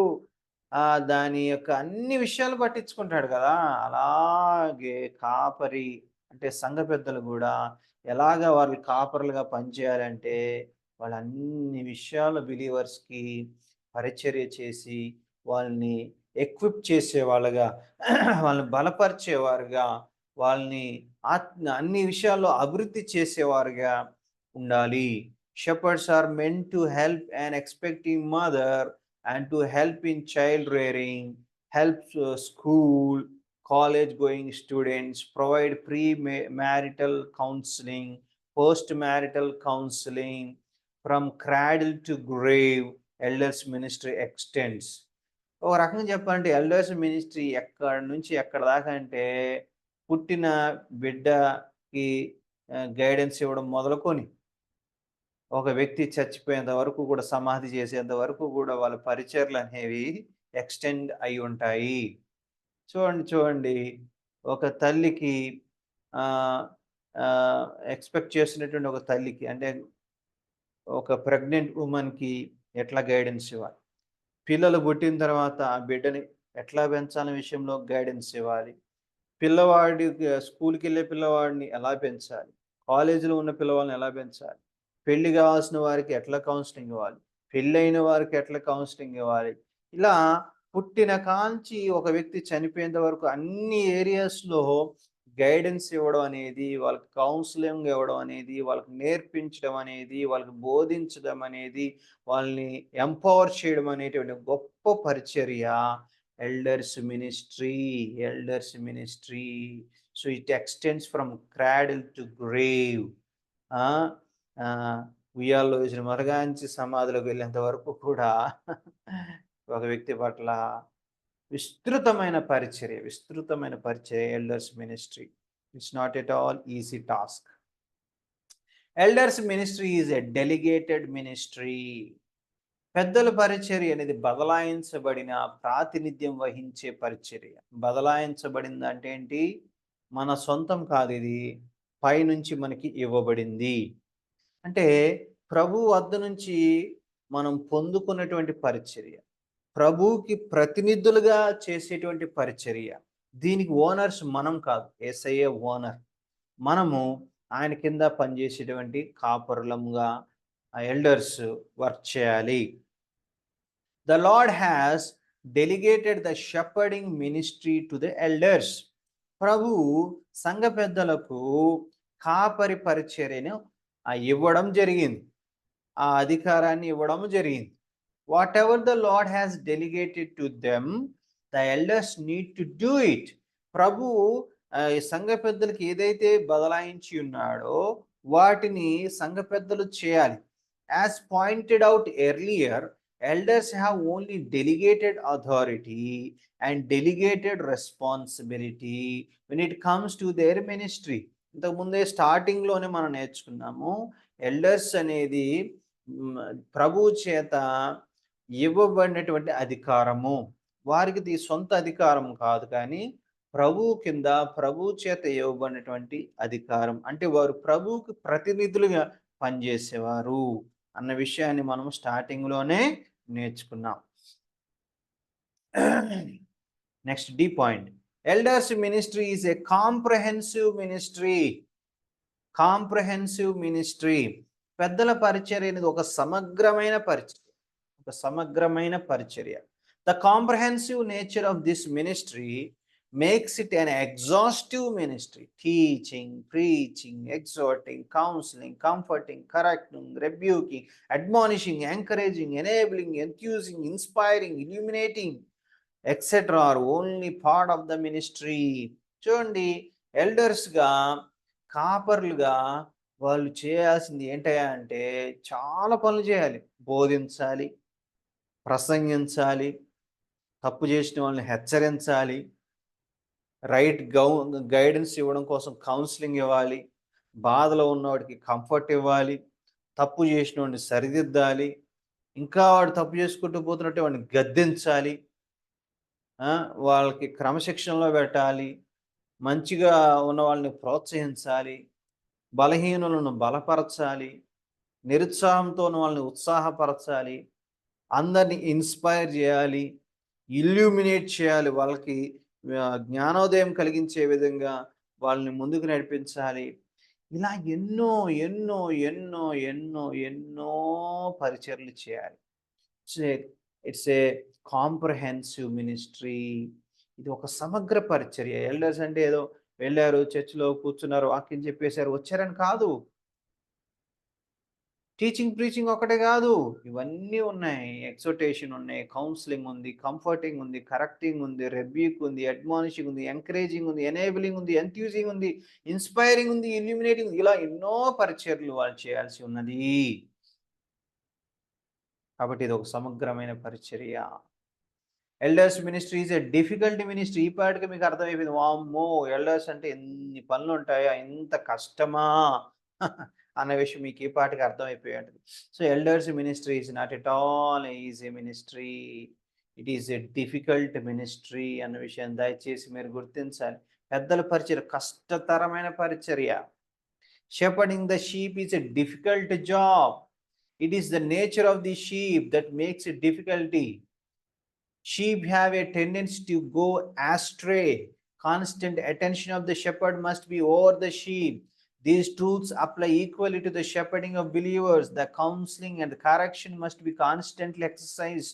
Speaker 1: దాని యొక్క అన్ని విషయాలు పట్టించుకుంటాడు కదా! అలాగే కాపరి అంటే సంఘ పెద్దలు గూడా ఎలాగా వాళ్ళు కాపరులుగా పనిచేయాలంటే, వాళ్ళు అన్ని విషయాలు బిలీవర్స్‌కి పరిచర్య చేసి, వాళ్ళని ఎక్విప్ చేసేవాళ్ళుగా, వాళ్ళని బలపరిచేవారుగా, వాళ్ళని అన్ని విషయాల్లో అభివృద్ధి చేసేవారుగా ఉండాలి. Shepherds are meant to help an expecting mother and to help in child rearing, help school, college going students, provide pre-marital counseling, post-marital counseling, from cradle to grave, elders ministry extends. ఒక రకంగా చెప్పాలంటే elders ministry ఎక్కడి నుంచి ఎక్కడి దాకా అంటే పుట్టిన బిడ్డకి గైడెన్స్ ఇవ్వడం మొదలుకొని ఒక వ్యక్తి చచ్చిపోయేంత వరకు కూడా, సమాధి చేసేంత వరకు కూడా వాళ్ళ పరిచర్లు అనేవి ఎక్స్టెండ్ అయి ఉంటాయి. చూడండి ఒక తల్లికి ఎక్స్పెక్ట్ చేస్తున్నటువంటి ఒక తల్లికి అంటే ఒక ప్రెగ్నెంట్ ఉమెన్‌కి ఎట్లా గైడెన్స్ ఇవ్వాలి, పిల్లలు పుట్టిన తర్వాత ఆ బిడ్డని ఎట్లా పెంచాలనే విషయంలో గైడెన్స్ ఇవ్వాలి, స్కూల్‌కి వెళ్ళే పిల్లవాడిని ఎలా పెంచాలి, కాలేజీలో ఉన్న పిల్లవాళ్ళని ఎలా పెంచాలి, పెళ్లి కావాల్సిన వారికి ఎట్లా కౌన్సిలింగ్ ఇవ్వాలి, పెళ్ళైన వారికి ఎట్లా కౌన్సిలింగ్ ఇవ్వాలి, ఇలా పుట్టిన కాంచి ఒక వ్యక్తి చనిపోయేంత వరకు అన్ని ఏరియాస్‌లో గైడెన్స్ ఇవ్వడం అనేది, వాళ్ళకి కౌన్సిలింగ్ ఇవ్వడం అనేది, వాళ్ళకి నేర్పించడం అనేది, వాళ్ళకి బోధించడం అనేది, వాళ్ళని ఎంపవర్ చేయడం అనేటువంటి గొప్ప పరిచర్య elders ministry. So it extends from cradle to grave. ఉయ్యాల్లో వేసిన మరగాంచి సమాధిలోకి వెళ్ళేంత వరకు కూడా ఒక వ్యక్తి పట్ల విస్తృతమైన పరిచర్య elders ministry. It's not at all easy task. Elders ministry is a delegated ministry. పెద్దల పరిచర్య అనేది బదలాయించబడిన, ప్రాతినిధ్యం వహించే పరిచర్య. బదలాయించబడింది అంటే ఏంటి? మన సొంతం కాదు, ఇది పైనుంచి మనకి ఇవ్వబడింది. అంటే ప్రభు వద్ద నుంచి మనం పొందుకున్నటువంటి పరిచర్య, ప్రభువుకి ప్రతినిధులుగా చేసేటువంటి పరిచర్య. దీనికి ఓనర్స్ మనం కాదు, యేసయ్యే ఓనర్. మనము ఆయన కింద పనిచేసేటువంటి కాపరులముగా ఎల్డర్స్ వర్క్ చేయాలి. The lord has delegated the shepherding ministry to the elders. ప్రభువు సంఘ పెద్దలకు కాపరి పరిచర్యను ఇవ్వడం జరిగింది, ఆ అధికారాన్ని ఇవ్వడం జరిగింది. whatever the Lord has delegated to them, the elders need to do it. ప్రభు ఈ సంఘ పెద్దలకి ఏదైతే బదలాయించి ఉన్నాడో వాటిని సంఘ పెద్దలు చేయాలి. As pointed out earlier, elders have only delegated authority and delegated responsibility when it comes to their ministry. ఇంతకుముందే స్టార్టింగ్లోనే మనం నేర్చుకున్నాము, ఎల్డర్స్ అనేది ప్రభు చేత ఇవ్వబడినటువంటి అధికారము. వారికి సొంత అధికారం కాదు, కానీ ప్రభు కింద ప్రభు చేత ఇవ్వబడినటువంటి అధికారం. అంటే వారు ప్రభువుకి ప్రతినిధులుగా పనిచేసేవారు అన్న విషయాన్ని మనం స్టార్టింగ్లోనే నేర్చుకున్నాం. Next D point, elders ministry is a comprehensive ministry. Comprehensive ministry, పెద్దల పరిచర్య అనేది ఒక సమగ్రమైన పరిచర్య. The comprehensive nature of this ministry makes it an exhaustive ministry. Teaching, preaching, exhorting, counseling, comforting, correcting, rebuking, admonishing, encouraging, enabling, enthusing, inspiring, illuminating, etc. are only part of the ministry. చూడండి, ఎల్డర్స్గా, కాపర్లుగా వాళ్ళు చేయాల్సింది ఏంటయ్యా అంటే చాలా పనులు చేయాలి. బోధించాలి, ప్రసంగించాలి, తప్పు చేసిన వాళ్ళని హెచ్చరించాలి, రైట్ గైడెన్స్ ఇవ్వడం కోసం కౌన్సిలింగ్ ఇవ్వాలి, బాధలో ఉన్నవాడికి కంఫర్ట్ ఇవ్వాలి, తప్పు చేసిన వాడిని సరిదిద్దాలి, ఇంకా వాడు తప్పు చేసుకుంటూ పోతున్నట్టు వాడిని గద్దించాలి, వాళ్ళకి క్రమశిక్షణలో పెట్టాలి, మంచిగా ఉన్న వాళ్ళని ప్రోత్సహించాలి, బలహీనులను బలపరచాలి, నిరుత్సాహంతో ఉన్న వాళ్ళని ఉత్సాహపరచాలి, అందరినీ ఇన్స్పైర్ చేయాలి, ఇల్యూమినేట్ చేయాలి, వాళ్ళకి జ్ఞానోదయం కలిగించే విధంగా వాళ్ళని ముందుకు నడిపించాలి. ఇలా ఎన్నో ఎన్నో ఎన్నో ఎన్నో ఎన్నో పరిచర్లు చేయాలి. It's a comprehensive ministry. ఇది ఒక సమగ్ర పరిచర్య. ఎల్డర్స్ అంటే ఏదో వెళ్ళారు, చర్చిలో కూర్చున్నారు, వాక్యం చెప్పేశారు, వచ్చారని కాదు. టీచింగ్, ప్రీచింగ్ ఒకటే కాదు, ఇవన్నీ ఉన్నాయి. ఎక్సోటేషన్ ఉన్నాయి, కౌన్సిలింగ్ ఉంది, కంఫర్టింగ్ ఉంది, కరెక్టింగ్ ఉంది, రెబ్యూక్ ఉంది, అడ్మానిషింగ్ ఉంది, ఎంకరేజింగ్ ఉంది, ఎనేబులింగ్ ఉంది, ఎంథ్యూజింగ్ ఉంది, ఇన్స్పైరింగ్ ఉంది, ఇల్యూమినేటింగ్ ఉంది. ఇలా ఎన్నో పరిచర్లు వాళ్ళు చేయాల్సి ఉన్నది. కాబట్టి ఇది ఒక సమగ్రమైన పరిచర్య. Elders ministry is a difficult ministry. ఈ పాటికి మీకు అర్థమైపోయింది, వామ్మో ఎల్డర్స్ అంటే ఎన్ని పనులు ఉంటాయా, ఇంత కష్టమా అన్న విషయం మీకు ఈ పాటికి అర్థమైపోయి ఉంటుంది. So elders ministry is not at all easy ministry, it is a difficult ministry అన్న విషయం దయచేసి మీరు గుర్తించాలి. పెద్దల పరిచర్య కష్టతరమైన పరిచర్య. Shepherding the sheep is a difficult job. It is the nature of the sheep that makes it difficulty. Sheep have a tendency to go astray. Constant attention of the shepherd must be over the sheep. These truths apply equally to the shepherding of believers. The counseling and the correction must be constantly exercised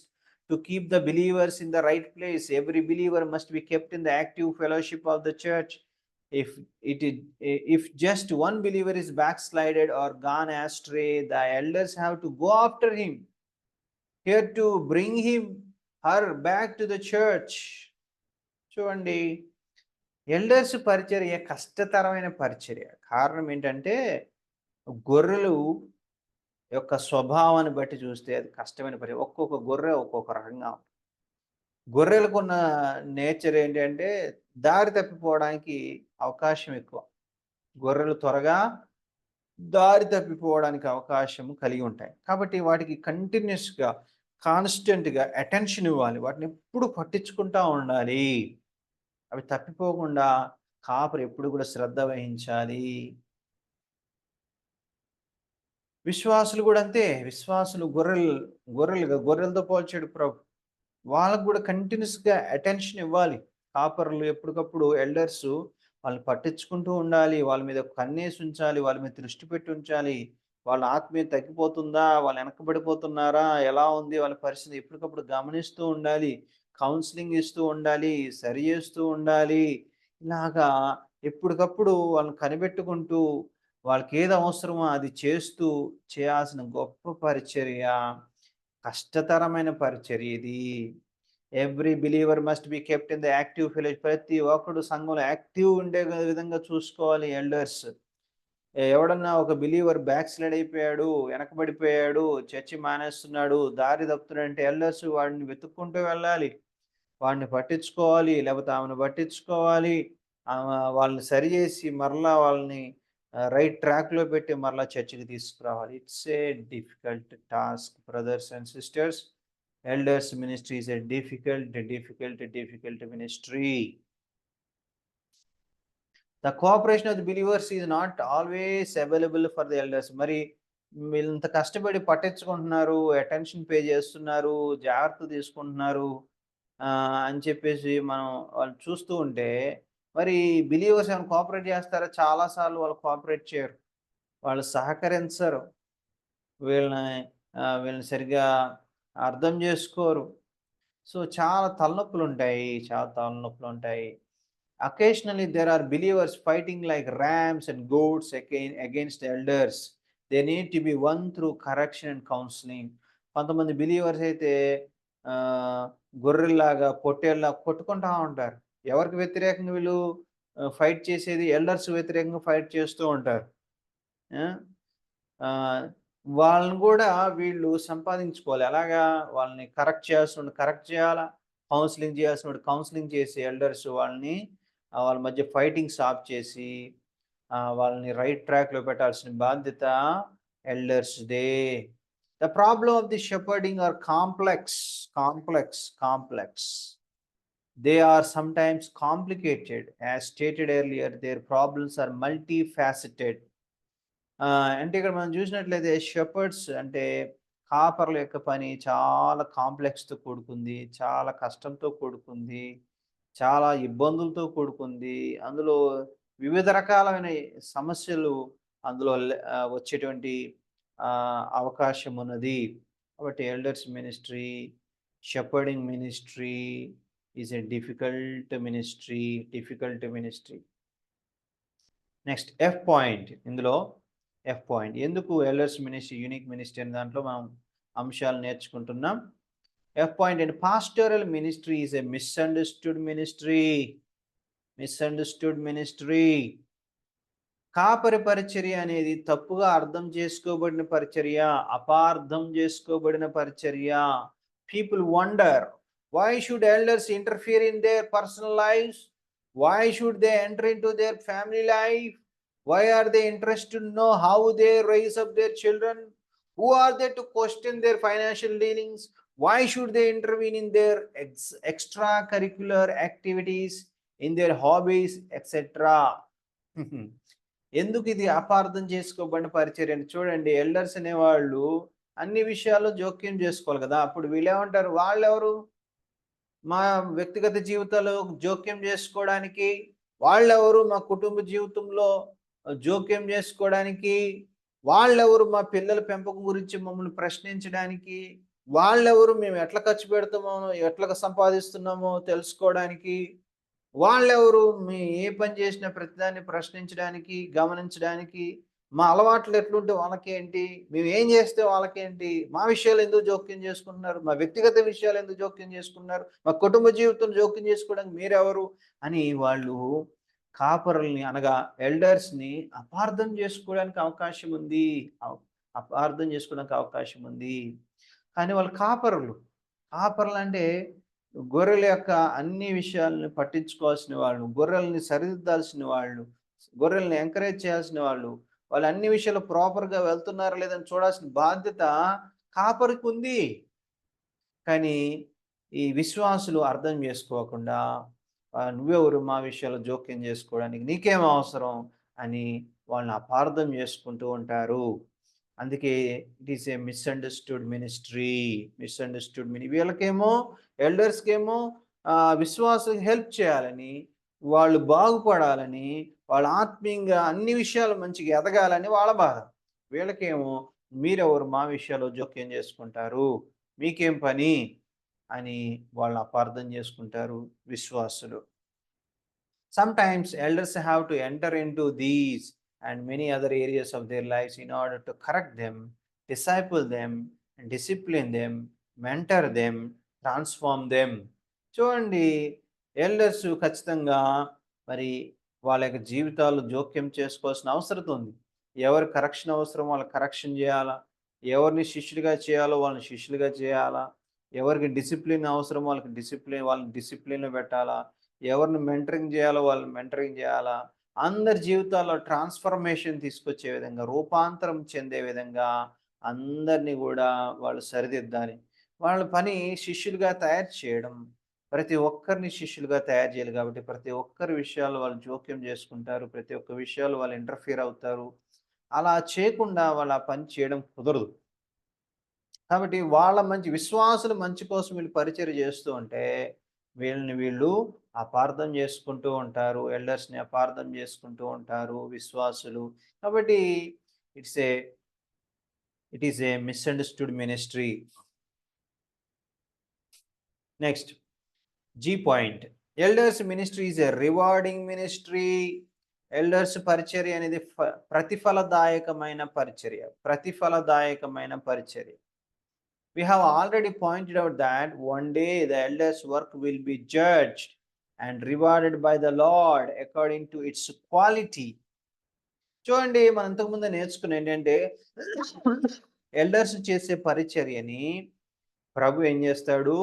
Speaker 1: to keep the believers in the right place. Every believer must be kept in the active fellowship of the church. If just one believer is backslided or gone astray, the elders have to go after him, here to bring him her back to the church. చూడండి, elders పరిచర్య కష్టతరమైన పరిచర్య. కారణం ఏంటంటే గొర్రెలు యొక్క స్వభావాన్ని బట్టి చూస్తే అది కష్టమైన పరిచర్య. ఒక్కొక్క గొర్రె ఒక్కొక్క రకంగా. గొర్రెలకున్న నేచర్ ఏంటంటే దారి తప్పిపోవడానికి అవకాశం ఎక్కువ. గొర్రెలు త్వరగా దారి తప్పిపోవడానికి అవకాశం కలిగి ఉంటాయి. కాబట్టి వాటికి కంటిన్యూస్గా, కాన్స్టెంట్గా అటెన్షన్ ఇవ్వాలి. వాటిని ఎప్పుడు పట్టించుకుంటూ ఉండాలి. అవి తప్పిపోకుండా కాపరి ఎప్పుడు కూడా శ్రద్ధ వహించాలి. విశ్వాసులు కూడా అంతే. విశ్వాసులు గొర్రెలతో పోల్చాడు ప్రభు. వాళ్ళకు కూడా కంటిన్యూస్గా అటెన్షన్ ఇవ్వాలి. కాపరులు ఎప్పటికప్పుడు ఎల్డర్స్ వాళ్ళని పట్టించుకుంటూ ఉండాలి. వాళ్ళ మీద కన్నేసి ఉంచాలి, వాళ్ళ మీద దృష్టి పెట్టి ఉంచాలి. వాళ్ళ ఆత్మీయత తగ్గిపోతుందా, వాళ్ళు వెనకబడిపోతున్నారా, ఎలా ఉంది వాళ్ళ పరిస్థితి ఎప్పటికప్పుడు గమనిస్తూ ఉండాలి. కౌన్సిలింగ్ ఇస్తూ ఉండాలి, సరి చేస్తూ ఉండాలి. ఇలాగా ఎప్పటికప్పుడు వాళ్ళని కనిపెట్టుకుంటూ వాళ్ళకి ఏది అవసరమో అది చేస్తూ చేయాల్సిన గొప్ప పరిచర్య. కష్టతరమైన పరిచర్య ఇది. Every believer must be kept in the active fellowship. ప్రతి ఒక్కడు సంఘంలో యాక్టివ్ ఉండే విధంగా చూసుకోవాలి ఎల్డర్స్. ఎవడన్నా ఒక బిలీవర్ బ్యాక్ స్లైడ్ అయిపోయాడు, వెనకబడిపోయాడు, చర్చి మానేస్తున్నాడు, దారి తప్పుతున్నాడంటే ఎల్డర్స్ వాడిని వెతుక్కుంటూ వెళ్ళాలి. వాడిని పట్టించుకోవాలి, లేకపోతే ఆమెను పట్టించుకోవాలి. వాళ్ళని సరిచేసి మరలా వాళ్ళని రైట్ ట్రాక్‌లో పెట్టి మరలా చర్చికి తీసుకురావాలి. It's a difficult task brothers and sisters. Elders ministry is a difficult ministry. The cooperation of the believers is not always available for the elders. మరి వీళ్ళంత కష్టపడి పట్టించుకుంటున్నారు, అటెన్షన్ పే చేస్తున్నారు, జాగ్రత్త తీసుకుంటున్నారు అని చెప్పేసి మనం వాళ్ళు చూస్తూ ఉంటే, మరి బిలీవర్స్ ఏమైనా కోఆపరేట్ చేస్తారా? చాలా సార్లు వాళ్ళు కోఆపరేట్ చేయరు. వాళ్ళు సహకరించరు. వీళ్ళని సరిగ్గా అర్థం చేసుకోరు. సో, చాలా తలనొప్పులుంటాయి. Occasionally, there are believers fighting like rams and goats against elders. They need to be won through correction and counseling. కొంతమంది బిలీవర్స్ అయితే గొర్రెల్లాగా, పొట్టేల్లాగా కొట్టుకుంటా ఉంటారు. ఎవరికి వ్యతిరేకంగా వీళ్ళు ఫైట్ చేసేది? ఎల్డర్స్ వ్యతిరేకంగా ఫైట్ చేస్తూ ఉంటారు. వాళ్ళని కూడా వీళ్ళు సంపాదించుకోవాలి. ఎలాగా? వాళ్ళని కరెక్ట్ చేయాలా, కౌన్సిలింగ్ చేయాల్సినోడు కౌన్సిలింగ్ చేసి ఎల్డర్స్ వాళ్ళ మధ్య ఫైటింగ్ స్టాప్ చేసి వాళ్ళని రైట్ ట్రాక్‌లో పెట్టాల్సిన బాధ్యత ఎల్డర్స్‌దే. The problem of the shepherding are complex. They are sometimes complicated. As stated earlier their problems are multifaceted. అంటే ఇక్కడ మనం చూసినట్లయితే షెపర్డ్స్ అంటే కాపర్ల యొక్క పని చాలా కాంప్లెక్స్‌తో కూడుకుంది. చాలా కష్టంతో కూడుకుంది. చాలా ఇబ్బందులతో కూడుకుంది. అందులో వివిధ రకాలైన సమస్యలు అందులో వచ్చేటువంటి అవకాశం ఉన్నది. కాబట్టి elders ministry, shepherding ministry is a difficult ministry. Next F point. ఇందులో ఎఫ్ పాయింట్. ఎందుకు ఎల్డర్స్ మినిస్ట్రీ యూనిక్ మినిస్ట్రీ అనే దాంట్లో మనం అంశాలు నేర్చుకుంటున్నాం. F point, and pastoral ministry is a misunderstood ministry. కాపరి పరిచర్య అనేది తప్పుగా అర్థం చేసుకోబడిన పరిచర్య, అపార్థం చేసుకోబడిన పరిచర్య. People wonder, why should elders interfere in their personal lives? Why should they enter into their family life? Why are they interested to know how they raise up their children? Who are they to question their financial dealings? Why should they intervene in their extracurricular activities, in their hobbies, etc.? ఎందుకు ఇది అపార్థం చేసుకోబడిన పరిచర్య? చూడండి, elders అనేవాళ్ళు అన్ని విషయాల్లో జోక్యం చేసుకోవాలి కదా. అప్పుడు వీళ్ళేమంటారు? వాళ్ళెవరు మా వ్యక్తిగత జీవితాల్లో జోక్యం చేసుకోవడానికి? వాళ్ళెవరు మా కుటుంబ జీవితంలో జోక్యం చేసుకోవడానికి? వాళ్ళెవరు మా పిల్లల పెంపకం గురించి మమ్మల్ని ప్రశ్నించడానికి? వాళ్ళెవరు మేము ఎట్లా ఖర్చు పెడతామో, ఎట్లా సంపాదిస్తున్నామో తెలుసుకోవడానికి? వాళ్ళెవరు మీ ఏ పని చేసినా ప్రతిదాన్ని ప్రశ్నించడానికి, గమనించడానికి? మా అలవాట్లు ఎట్లుంటే వాళ్ళకేంటి? మేము ఏం చేస్తే వాళ్ళకేంటి? మా విషయాలు ఎందుకు జోక్యం చేసుకుంటున్నారు? మా వ్యక్తిగత విషయాలు ఎందుకు జోక్యం చేసుకున్నారు? మా కుటుంబ జీవితం జోక్యం చేసుకోవడానికి మీరెవరు అని వాళ్ళు కాపరుల్ని అనగా ఎల్డర్స్‌ని అపార్థం చేసుకోవడానికి అవకాశం ఉంది. కానీ వాళ్ళు కాపరులు అంటే గొర్రెల యొక్క అన్ని విషయాలను పట్టించుకోవాల్సిన వాళ్ళు, గొర్రెల్ని సరిదిద్దాల్సిన వాళ్ళు, గొర్రెల్ని ఎంకరేజ్ చేయాల్సిన వాళ్ళు, వాళ్ళు అన్ని విషయాలు ప్రాపర్‌గా వెళ్తున్నారా లేదని చూడాల్సిన బాధ్యత కాపరికి ఉంది. కానీ ఈ విశ్వాసులు అర్థం చేసుకోకుండా నువ్వెవరు మా విషయాల్లో జోక్యం చేసుకోవడానికి, నీకేం అవసరం అని వాళ్ళని అపార్థం చేసుకుంటూ ఉంటారు. అందుకే it is a misunderstood ministry. వీళ్ళకేమో ఎల్డర్స్కేమో విశ్వాసులకు హెల్ప్ చేయాలని, వాళ్ళు బాగుపడాలని, వాళ్ళు ఆత్మీయంగా అన్ని విషయాలు మంచిగా ఎదగాలని వాళ్ళ బాధ. వీళ్ళకేమో మీరెవరు మా విషయాల్లో జోక్యం చేసుకుంటారు, మీకేం పని అని వాళ్ళు అపార్థం చేసుకుంటారు విశ్వాసులు. Sometimes elders have to enter into these and many other areas of their lives in order to correct them, disciple them, and discipline them mentor them, transform them. చూడండి, ఎల్డర్స్ ఖచ్చితంగా మరి వాళ్ళ యొక్క జీవితాలు జోక్యం చేసుకోవాల్సిన అవసరం ఉంది. ఎవరు కరెక్షన్ అవసరం వాళ్ళకి కరెక్షన్ చేయాలా, ఎవరిని శిష్యుడిగా చేయాలో వాళ్ళని శిష్యులుగా చేయాలా, ఎవరికి డిసిప్లిన్ అవసరం వాళ్ళని డిసిప్లిన్లో పెట్టాలా, ఎవరిని మెంటరింగ్ చేయాలో వాళ్ళని మెంటరింగ్ చేయాలా, అందరి జీవితాల్లో ట్రాన్స్ఫర్మేషన్ తీసుకొచ్చే విధంగా, రూపాంతరం చెందే విధంగా అందరినీ కూడా వాళ్ళు సరిదిద్దాలి. వాళ్ళ పని శిష్యులుగా తయారు చేయడం. ప్రతి ఒక్కరిని శిష్యులుగా తయారు చేయాలి కాబట్టి, ప్రతి ఒక్కరి విషయాల్లో వాళ్ళు జోక్యం చేసుకుంటారు. ప్రతి ఒక్క విషయాల్లో వాళ్ళు ఇంటర్ఫియర్ అవుతారు. అలా చేయకుండా వాళ్ళు ఆ పని చేయడం కుదరదు. కాబట్టి వాళ్ళ మంచి విశ్వాసుల మంచి కోసం వీళ్ళు పరిచర్య చేస్తూ ఉంటే, వీళ్ళు అపార్థం చేసుకుంటూ ఉంటారు. ఎల్డర్స్‌ని అపార్థం చేసుకుంటూ ఉంటారు విశ్వాసులు. కాబట్టి it's a it is a misunderstood ministry. Next G point. Elders ministry is a rewarding ministry. Elders పరిచర్య అనేది ప్రతిఫలదాయకమైన పరిచర్య. ప్రతిఫలదాయకమైన పరిచర్య. We have already pointed out that one day the elders' work will be judged and rewarded by the Lord according to its quality. చూడండి, మనం ఇంతకుముందే నేర్చుకున్న ఏంటంటే, elders చేసే పరిచర్యని ప్రభు ఏం చేస్తాడు,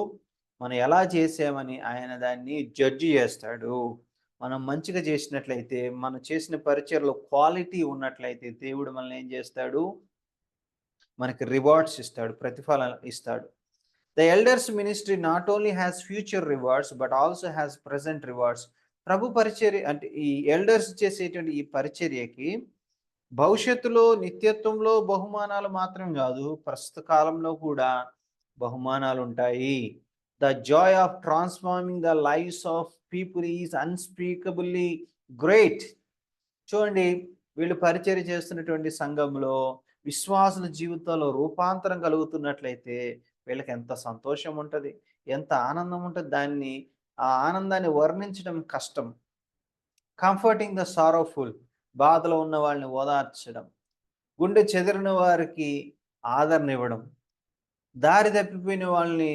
Speaker 1: మనం ఎలా చేసామని ఆయన దాన్ని జడ్జి చేస్తాడు. మనం మంచిగా చేసినట్లయితే, మనం చేసిన పరిచర్యలో క్వాలిటీ ఉన్నట్లయితే దేవుడు మనల్ని ఏం చేస్తాడు, మనకి రివార్డ్స్ ఇస్తాడు, ప్రతిఫలం ఇస్తాడు. The elders ministry not only has future rewards but also has present rewards. ప్రభు పరిచర్య అంటే ఈ ఎల్డర్స్ చేసేటువంటి ఈ పరిచర్యకి భవిష్యత్తులో నిత్యత్వంలో బహుమానాలు మాత్రం కాదు, ప్రస్తుత కాలంలో కూడా బహుమానాలు ఉంటాయి. The joy of transforming the lifes of people is unspeakably great. చూడండి, వీళ్ళు పరిచర్య చేస్తున్నటువంటి సంఘంలో విశ్వాసుల జీవితాల్లో రూపాంతరం కలుగుతున్నట్లయితే వీళ్ళకి ఎంత సంతోషం ఉంటుంది, ఎంత ఆనందం ఉంటుంది. ఆ ఆనందాన్ని వర్ణించడం కష్టం. కంఫర్టింగ్ ద సారోఫుల్, బాధలో ఉన్న వాళ్ళని ఓదార్చడం, గుండె చెదిరిన వారికి ఆదరణ ఇవ్వడం, దారి తప్పిపోయిన వాళ్ళని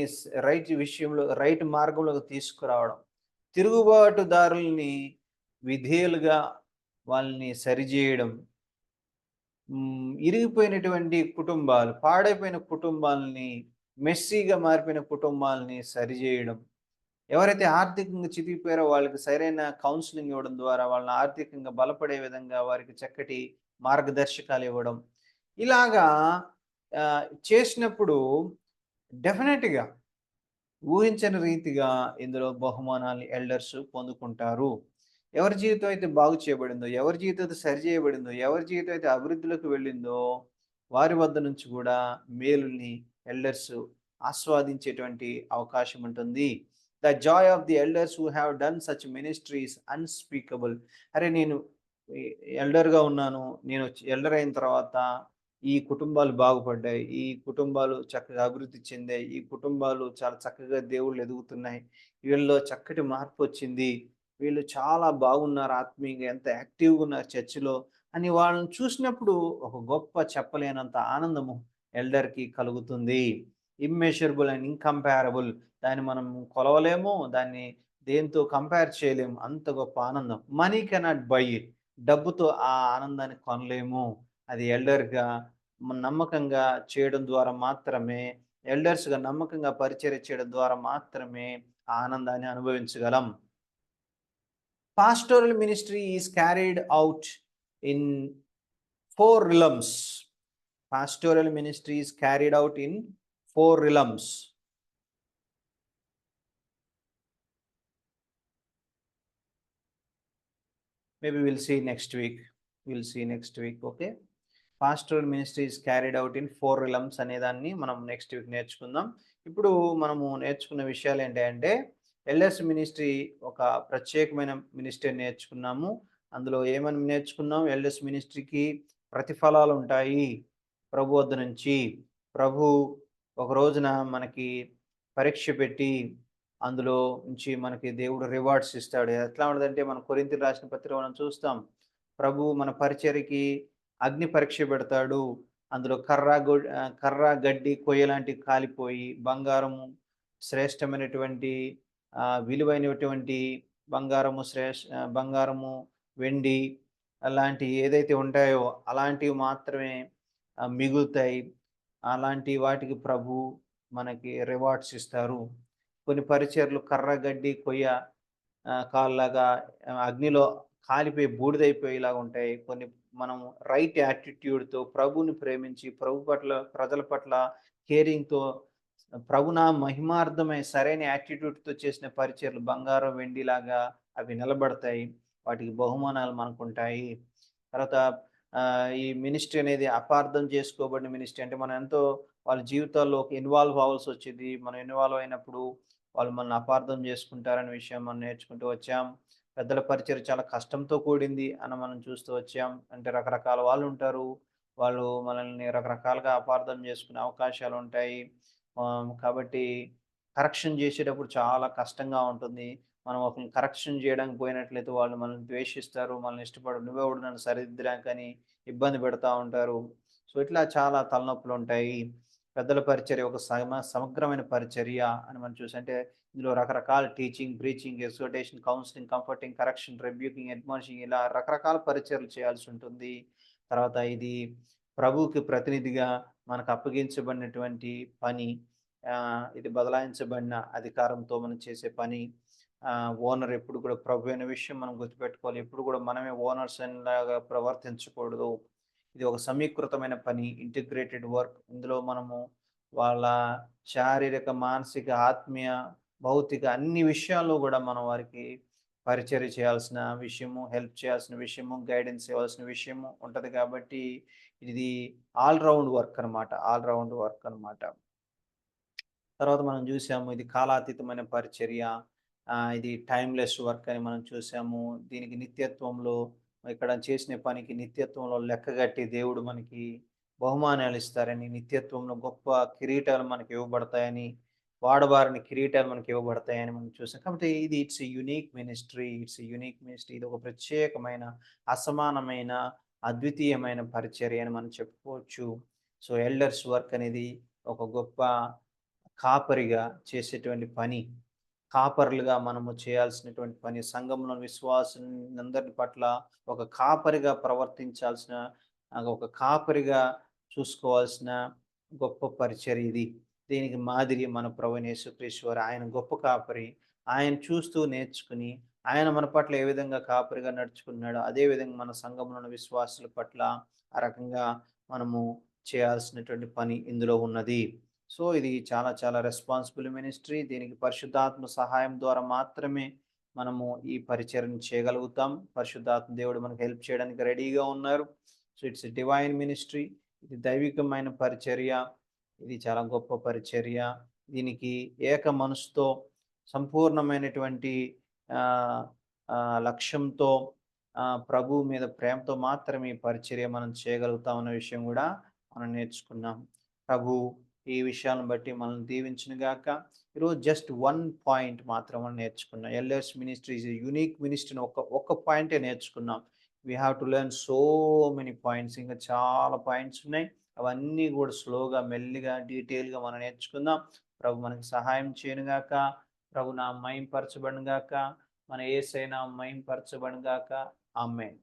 Speaker 1: రైట్ మార్గంలోకి తీసుకురావడం, తిరుగుబాటుదారుల్ని విధేయులుగా వాళ్ళని సరిచేయడం, ఇరిగిపోయినటువంటి కుటుంబాలు, పాడైపోయిన కుటుంబాలని, మెస్సీగా మారిపోయిన కుటుంబాలని సరిచేయడం, ఎవరైతే ఆర్థికంగా చితికిపోయారో వాళ్ళకి సరైన కౌన్సిలింగ్ ఇవ్వడం ద్వారా వాళ్ళని ఆర్థికంగా బలపడే విధంగా వారికి చక్కటి మార్గదర్శకాలు ఇవ్వడం, ఇలాగా చేసినప్పుడు డెఫినెట్‌గా ఊహించని రీతిగా ఇందులో బహుమానాలు ఎల్డర్స్ పొందుకుంటారు. ఎవరి జీవితం అయితే బాగు చేయబడిందో, ఎవరి జీవితం అయితే సరి చేయబడిందో, ఎవరి జీవితం అయితే అభివృద్ధిలోకి వెళ్ళిందో వారి వద్ద నుంచి కూడా మేలుల్ని ఎల్డర్స్ ఆస్వాదించేటువంటి అవకాశం ఉంటుంది. The joy of the elders who have done such ministries unspeakable. అరే, నేను ఎల్డర్గా ఉన్నాను, నేను ఎల్డర్ అయిన తర్వాత ఈ కుటుంబాలు బాగుపడ్డాయి, ఈ కుటుంబాలు చక్కగా అభివృద్ధి చెందాయి, ఈ కుటుంబాలు చాలా చక్కగా దేవుళ్ళు ఎదుగుతున్నాయి, వీళ్ళలో చక్కటి మార్పు వచ్చింది, వీళ్ళు చాలా బాగున్నారు ఆత్మీయంగా, ఎంత యాక్టివ్గా ఉన్నారు చర్చిలో అని వాళ్ళని చూసినప్పుడు ఒక గొప్ప చెప్పలేనంత ఆనందము ఎల్డర్కి కలుగుతుంది. ఇమ్మెషరబుల్ అండ్ ఇన్కంపారబుల్. దాన్ని మనం కొలవలేము, దాన్ని దేంతో కంపేర్ చేయలేము. అంత గొప్ప ఆనందం. Money cannot by it. డబ్బుతో ఆ ఆనందాన్ని కొనలేము. అది ఎల్డర్గా నమ్మకంగా చేయడం ద్వారా మాత్రమే, ఎల్డర్స్గా నమ్మకంగా పరిచర్య చేయడం ద్వారా మాత్రమే ఆ ఆనందాన్ని అనుభవించగలం. Pastoral ministry is carried out in 4 realms. Pastoral ministry is carried out in 4 realms. Maybe we'll see next week. Okay. Pastoral ministry is carried out in 4 realms అనేదాన్ని మనం నెక్స్ట్ వీక్ నేర్చుకుందాం. ఇప్పుడు మనము నేర్చుకున్న విషయాలు ఏంటంటే, ఎల్ఎస్ మినిస్ట్రీ ఒక ప్రత్యేకమైన మినిస్ట్రీ నేర్చుకున్నాము. అందులో ఏమని నేర్చుకున్నాం, ఎల్ఎస్ మినిస్ట్రీకి ప్రతిఫలాలు ఉంటాయి ప్రభు వద్ద నుంచి. ప్రభు ఒక రోజున మనకి పరీక్ష పెట్టి అందులో నుంచి మనకి దేవుడు రివార్డ్స్ ఇస్తాడు. ఎట్లా ఉండదంటే, మన కొరింథీయులకు రాసిన పత్రిక మనం చూస్తాం, ప్రభు మన పరిచర్యకి అగ్ని పరీక్ష పెడతాడు. అందులో కర్ర, గడ్డి, కొయ్య లాంటివి కాలిపోయి బంగారము శ్రేష్టమైనటువంటి విలువైనటువంటి బంగారము, వెండి అలాంటివి ఏదైతే ఉంటాయో అలాంటివి మాత్రమే మిగులుతాయి. అలాంటి వాటికి ప్రభు మనకి రివార్డ్స్ ఇస్తారు. కొన్ని పరిచర్లు కర్ర, గడ్డి, కొయ్య కాల్లాగా అగ్నిలో కాలిపోయి బూడిదైపోయేలాగా ఉంటాయి. కొన్ని మనం రైట్ యాటిట్యూడ్‌తో ప్రభువుని ప్రేమించి, ప్రభు పట్ల, ప్రజల పట్ల కేరింగ్‌తో ప్రభు మహిమార్థమై సరైన యాటిట్యూడ్‌తో చేసిన పరిచర్లు బంగారం, వెండిలాగా అవి నిలబడతాయి. వాటికి బహుమానాలు మనకుంటాయి. తర్వాత ఈ మినిస్ట్రీ అనేది అపార్థం చేసుకోబడిన మినిస్ట్రీ. అంటే మనం ఎంతో వాళ్ళ జీవితాల్లోకి ఇన్వాల్వ్ అవ్వాల్సొచ్చిద్ది. మనం ఇన్వాల్వ్ అయినప్పుడు వాళ్ళు మనల్ని అపార్థం చేసుకుంటారనే విషయం మనం నేర్చుకుంటూ వచ్చాం. పెద్దల పరిచర్య చాలా కష్టంతో కూడింది అని మనం చూస్తూ వచ్చాం. అంటే రకరకాల వాళ్ళుంటారు. వాళ్ళు మనల్ని రకరకాలుగా అపార్థం చేసుకునే అవకాశాలుంటాయి. కాబట్టి కరెక్షన్ చేసేటప్పుడు చాలా కష్టంగా ఉంటుంది. మనం ఒకరిని కరెక్షన్ చేయడానికి పోయినట్లయితే వాళ్ళు మనల్ని ద్వేషిస్తారు. మనల్ని ఇష్టపడరు. నువ్వెవడు నన్ను సరిదిద్దడానికని ఇబ్బంది పెడతా ఉంటారు. సో, ఇట్లా చాలా తలనొప్పులుంటాయి. పెద్దల పరిచర్య ఒక సమగ్రమైన పరిచర్య అని మనం చూసి అంటే ఇందులో రకరకాల teaching, preaching, exhortation, counselling, comforting, correction, rebuking, admonishing ఇలా రకరకాల పరిచర్యలు చేయాల్సి ఉంటుంది. తర్వాత ఇది ప్రభువుకి ప్రతినిధిగా మనకు అప్పగించబడినటువంటి పని. ఇది బదలాయించబడిన అధికారంతో మనం చేసే పని. ఓనర్ ఎప్పుడు కూడా ప్రభు అనే విషయం మనం గుర్తుపెట్టుకోవాలి. ఎప్పుడు కూడా మనమే ఓనర్స్ లాగా ప్రవర్తించకూడదు. ఇది ఒక సమీకృతమైన పని, ఇంటిగ్రేటెడ్ వర్క్. ఇందులో మనము వాళ్ళ శారీరక, మానసిక, ఆత్మీయ, భౌతిక అన్ని విషయాల్లో గూడా మనం వారికి పరిచర్య చేయాల్సిన విషయము, హెల్ప్ చేయాల్సిన విషయము, గైడెన్స్ ఇవ్వాల్సిన విషయము ఉంటది కాబట్టి ఇది ఆల్ రౌండ్ వర్క్ అనమాట. ఆల్ రౌండ్ వర్క్ అనమాట. తర్వాత మనం చూసాము ఇది కాలాతీతమైన పరిచర్య. ఇది టైమ్‌లెస్ వర్క్ అని మనం చూసాము. దీనికి నిత్యత్వంలో ఇక్కడ చేసిన పనికి నిత్యత్వంలో లెక్కగట్టి దేవుడు మనకి బహుమానాలిస్తారని, నిత్యత్వంలో గొప్ప కిరీటాలు మనకి ఇవ్వబడతాయని, వాడబారని కిరీటాలు మనకి ఇవ్వబడతాయని మనం చూసాం. కాబట్టి ఇది it's a unique ministry. It's a unique ministry. ఇది ఒక ప్రత్యేకమైన, అసమానమైన, అద్వితీయమైన పరిచర్య అని మనం చెప్పుకోవచ్చు. సో, ఎల్డర్స్ వర్క్ అనేది ఒక గొప్ప కాపరిగా చేసేటువంటి పని. కాపరులుగా మనము చేయాల్సినటువంటి పని. సంఘంలో విశ్వాసులందరి పట్ల ఒక కాపరిగా ప్రవర్తించాల్సిన, ఒక కాపరిగా చూసుకోవాల్సిన గొప్ప పరిచర్య ఇది. దీనికి మాదిరి మన ప్రభువైన యేసుక్రీస్తు వారు. ఆయన గొప్ప కాపరి. ఆయన చూస్తూ నేర్చుకుని, ఆయన మన పట్ల ఏ విధంగా కాపరిగా నడుచుకున్నాడో, అదే విధంగా మన సంఘంలో ఉన్న విశ్వాసుల పట్ల ఆ రకంగా మనము చేయాల్సినటువంటి పని ఇందులో ఉన్నది. సో, ఇది చాలా చాలా రెస్పాన్సిబుల్ మినిస్ట్రీ. దీనికి పరిశుద్ధాత్మ సహాయం ద్వారా మాత్రమే మనము ఈ పరిచర్యను చేయగలుగుతాం. పరిశుద్ధాత్మ దేవుడు మనకు హెల్ప్ చేయడానికి రెడీగా ఉన్నారు. So, it's a divine ministry. ఇది దైవికమైన పరిచర్య. ఇది చాలా గొప్ప పరిచర్య. దీనికి ఏక మనసుతో సంపూర్ణమైనటువంటి ఆహ్, లక్ష్యంతో ప్రభువు మీద ప్రేమతో మాత్రమే ఈ పరిచర్య మనం చేయగలుగుతాం అన్న విషయం గూడా మనం నేర్చుకున్నాం. ప్రభు ఈ విషయాలను బట్టి మనల్ని దీవించును గాక. ఈరోజు జస్ట్ వన్ పాయింట్ మాత్రం మనం నేర్చుకున్నాం. Elders ministry is a unique ministry అని ఒక్క పాయింటే నేర్చుకున్నాం. We have to learn so many points. ఇంకా చాలా పాయింట్స్ ఉన్నాయి. అవన్నీ కూడా స్లోగా, మెల్లిగా, డీటెయిల్‌గా మనం నేర్చుకుందాం. ప్రభు మనకు సహాయం చేయను గాక. ప్రభు నామం మహిమపరచబడును గాక. మన యేసయ్య నామం మహిమపరచబడును గాక. ఆమేన్.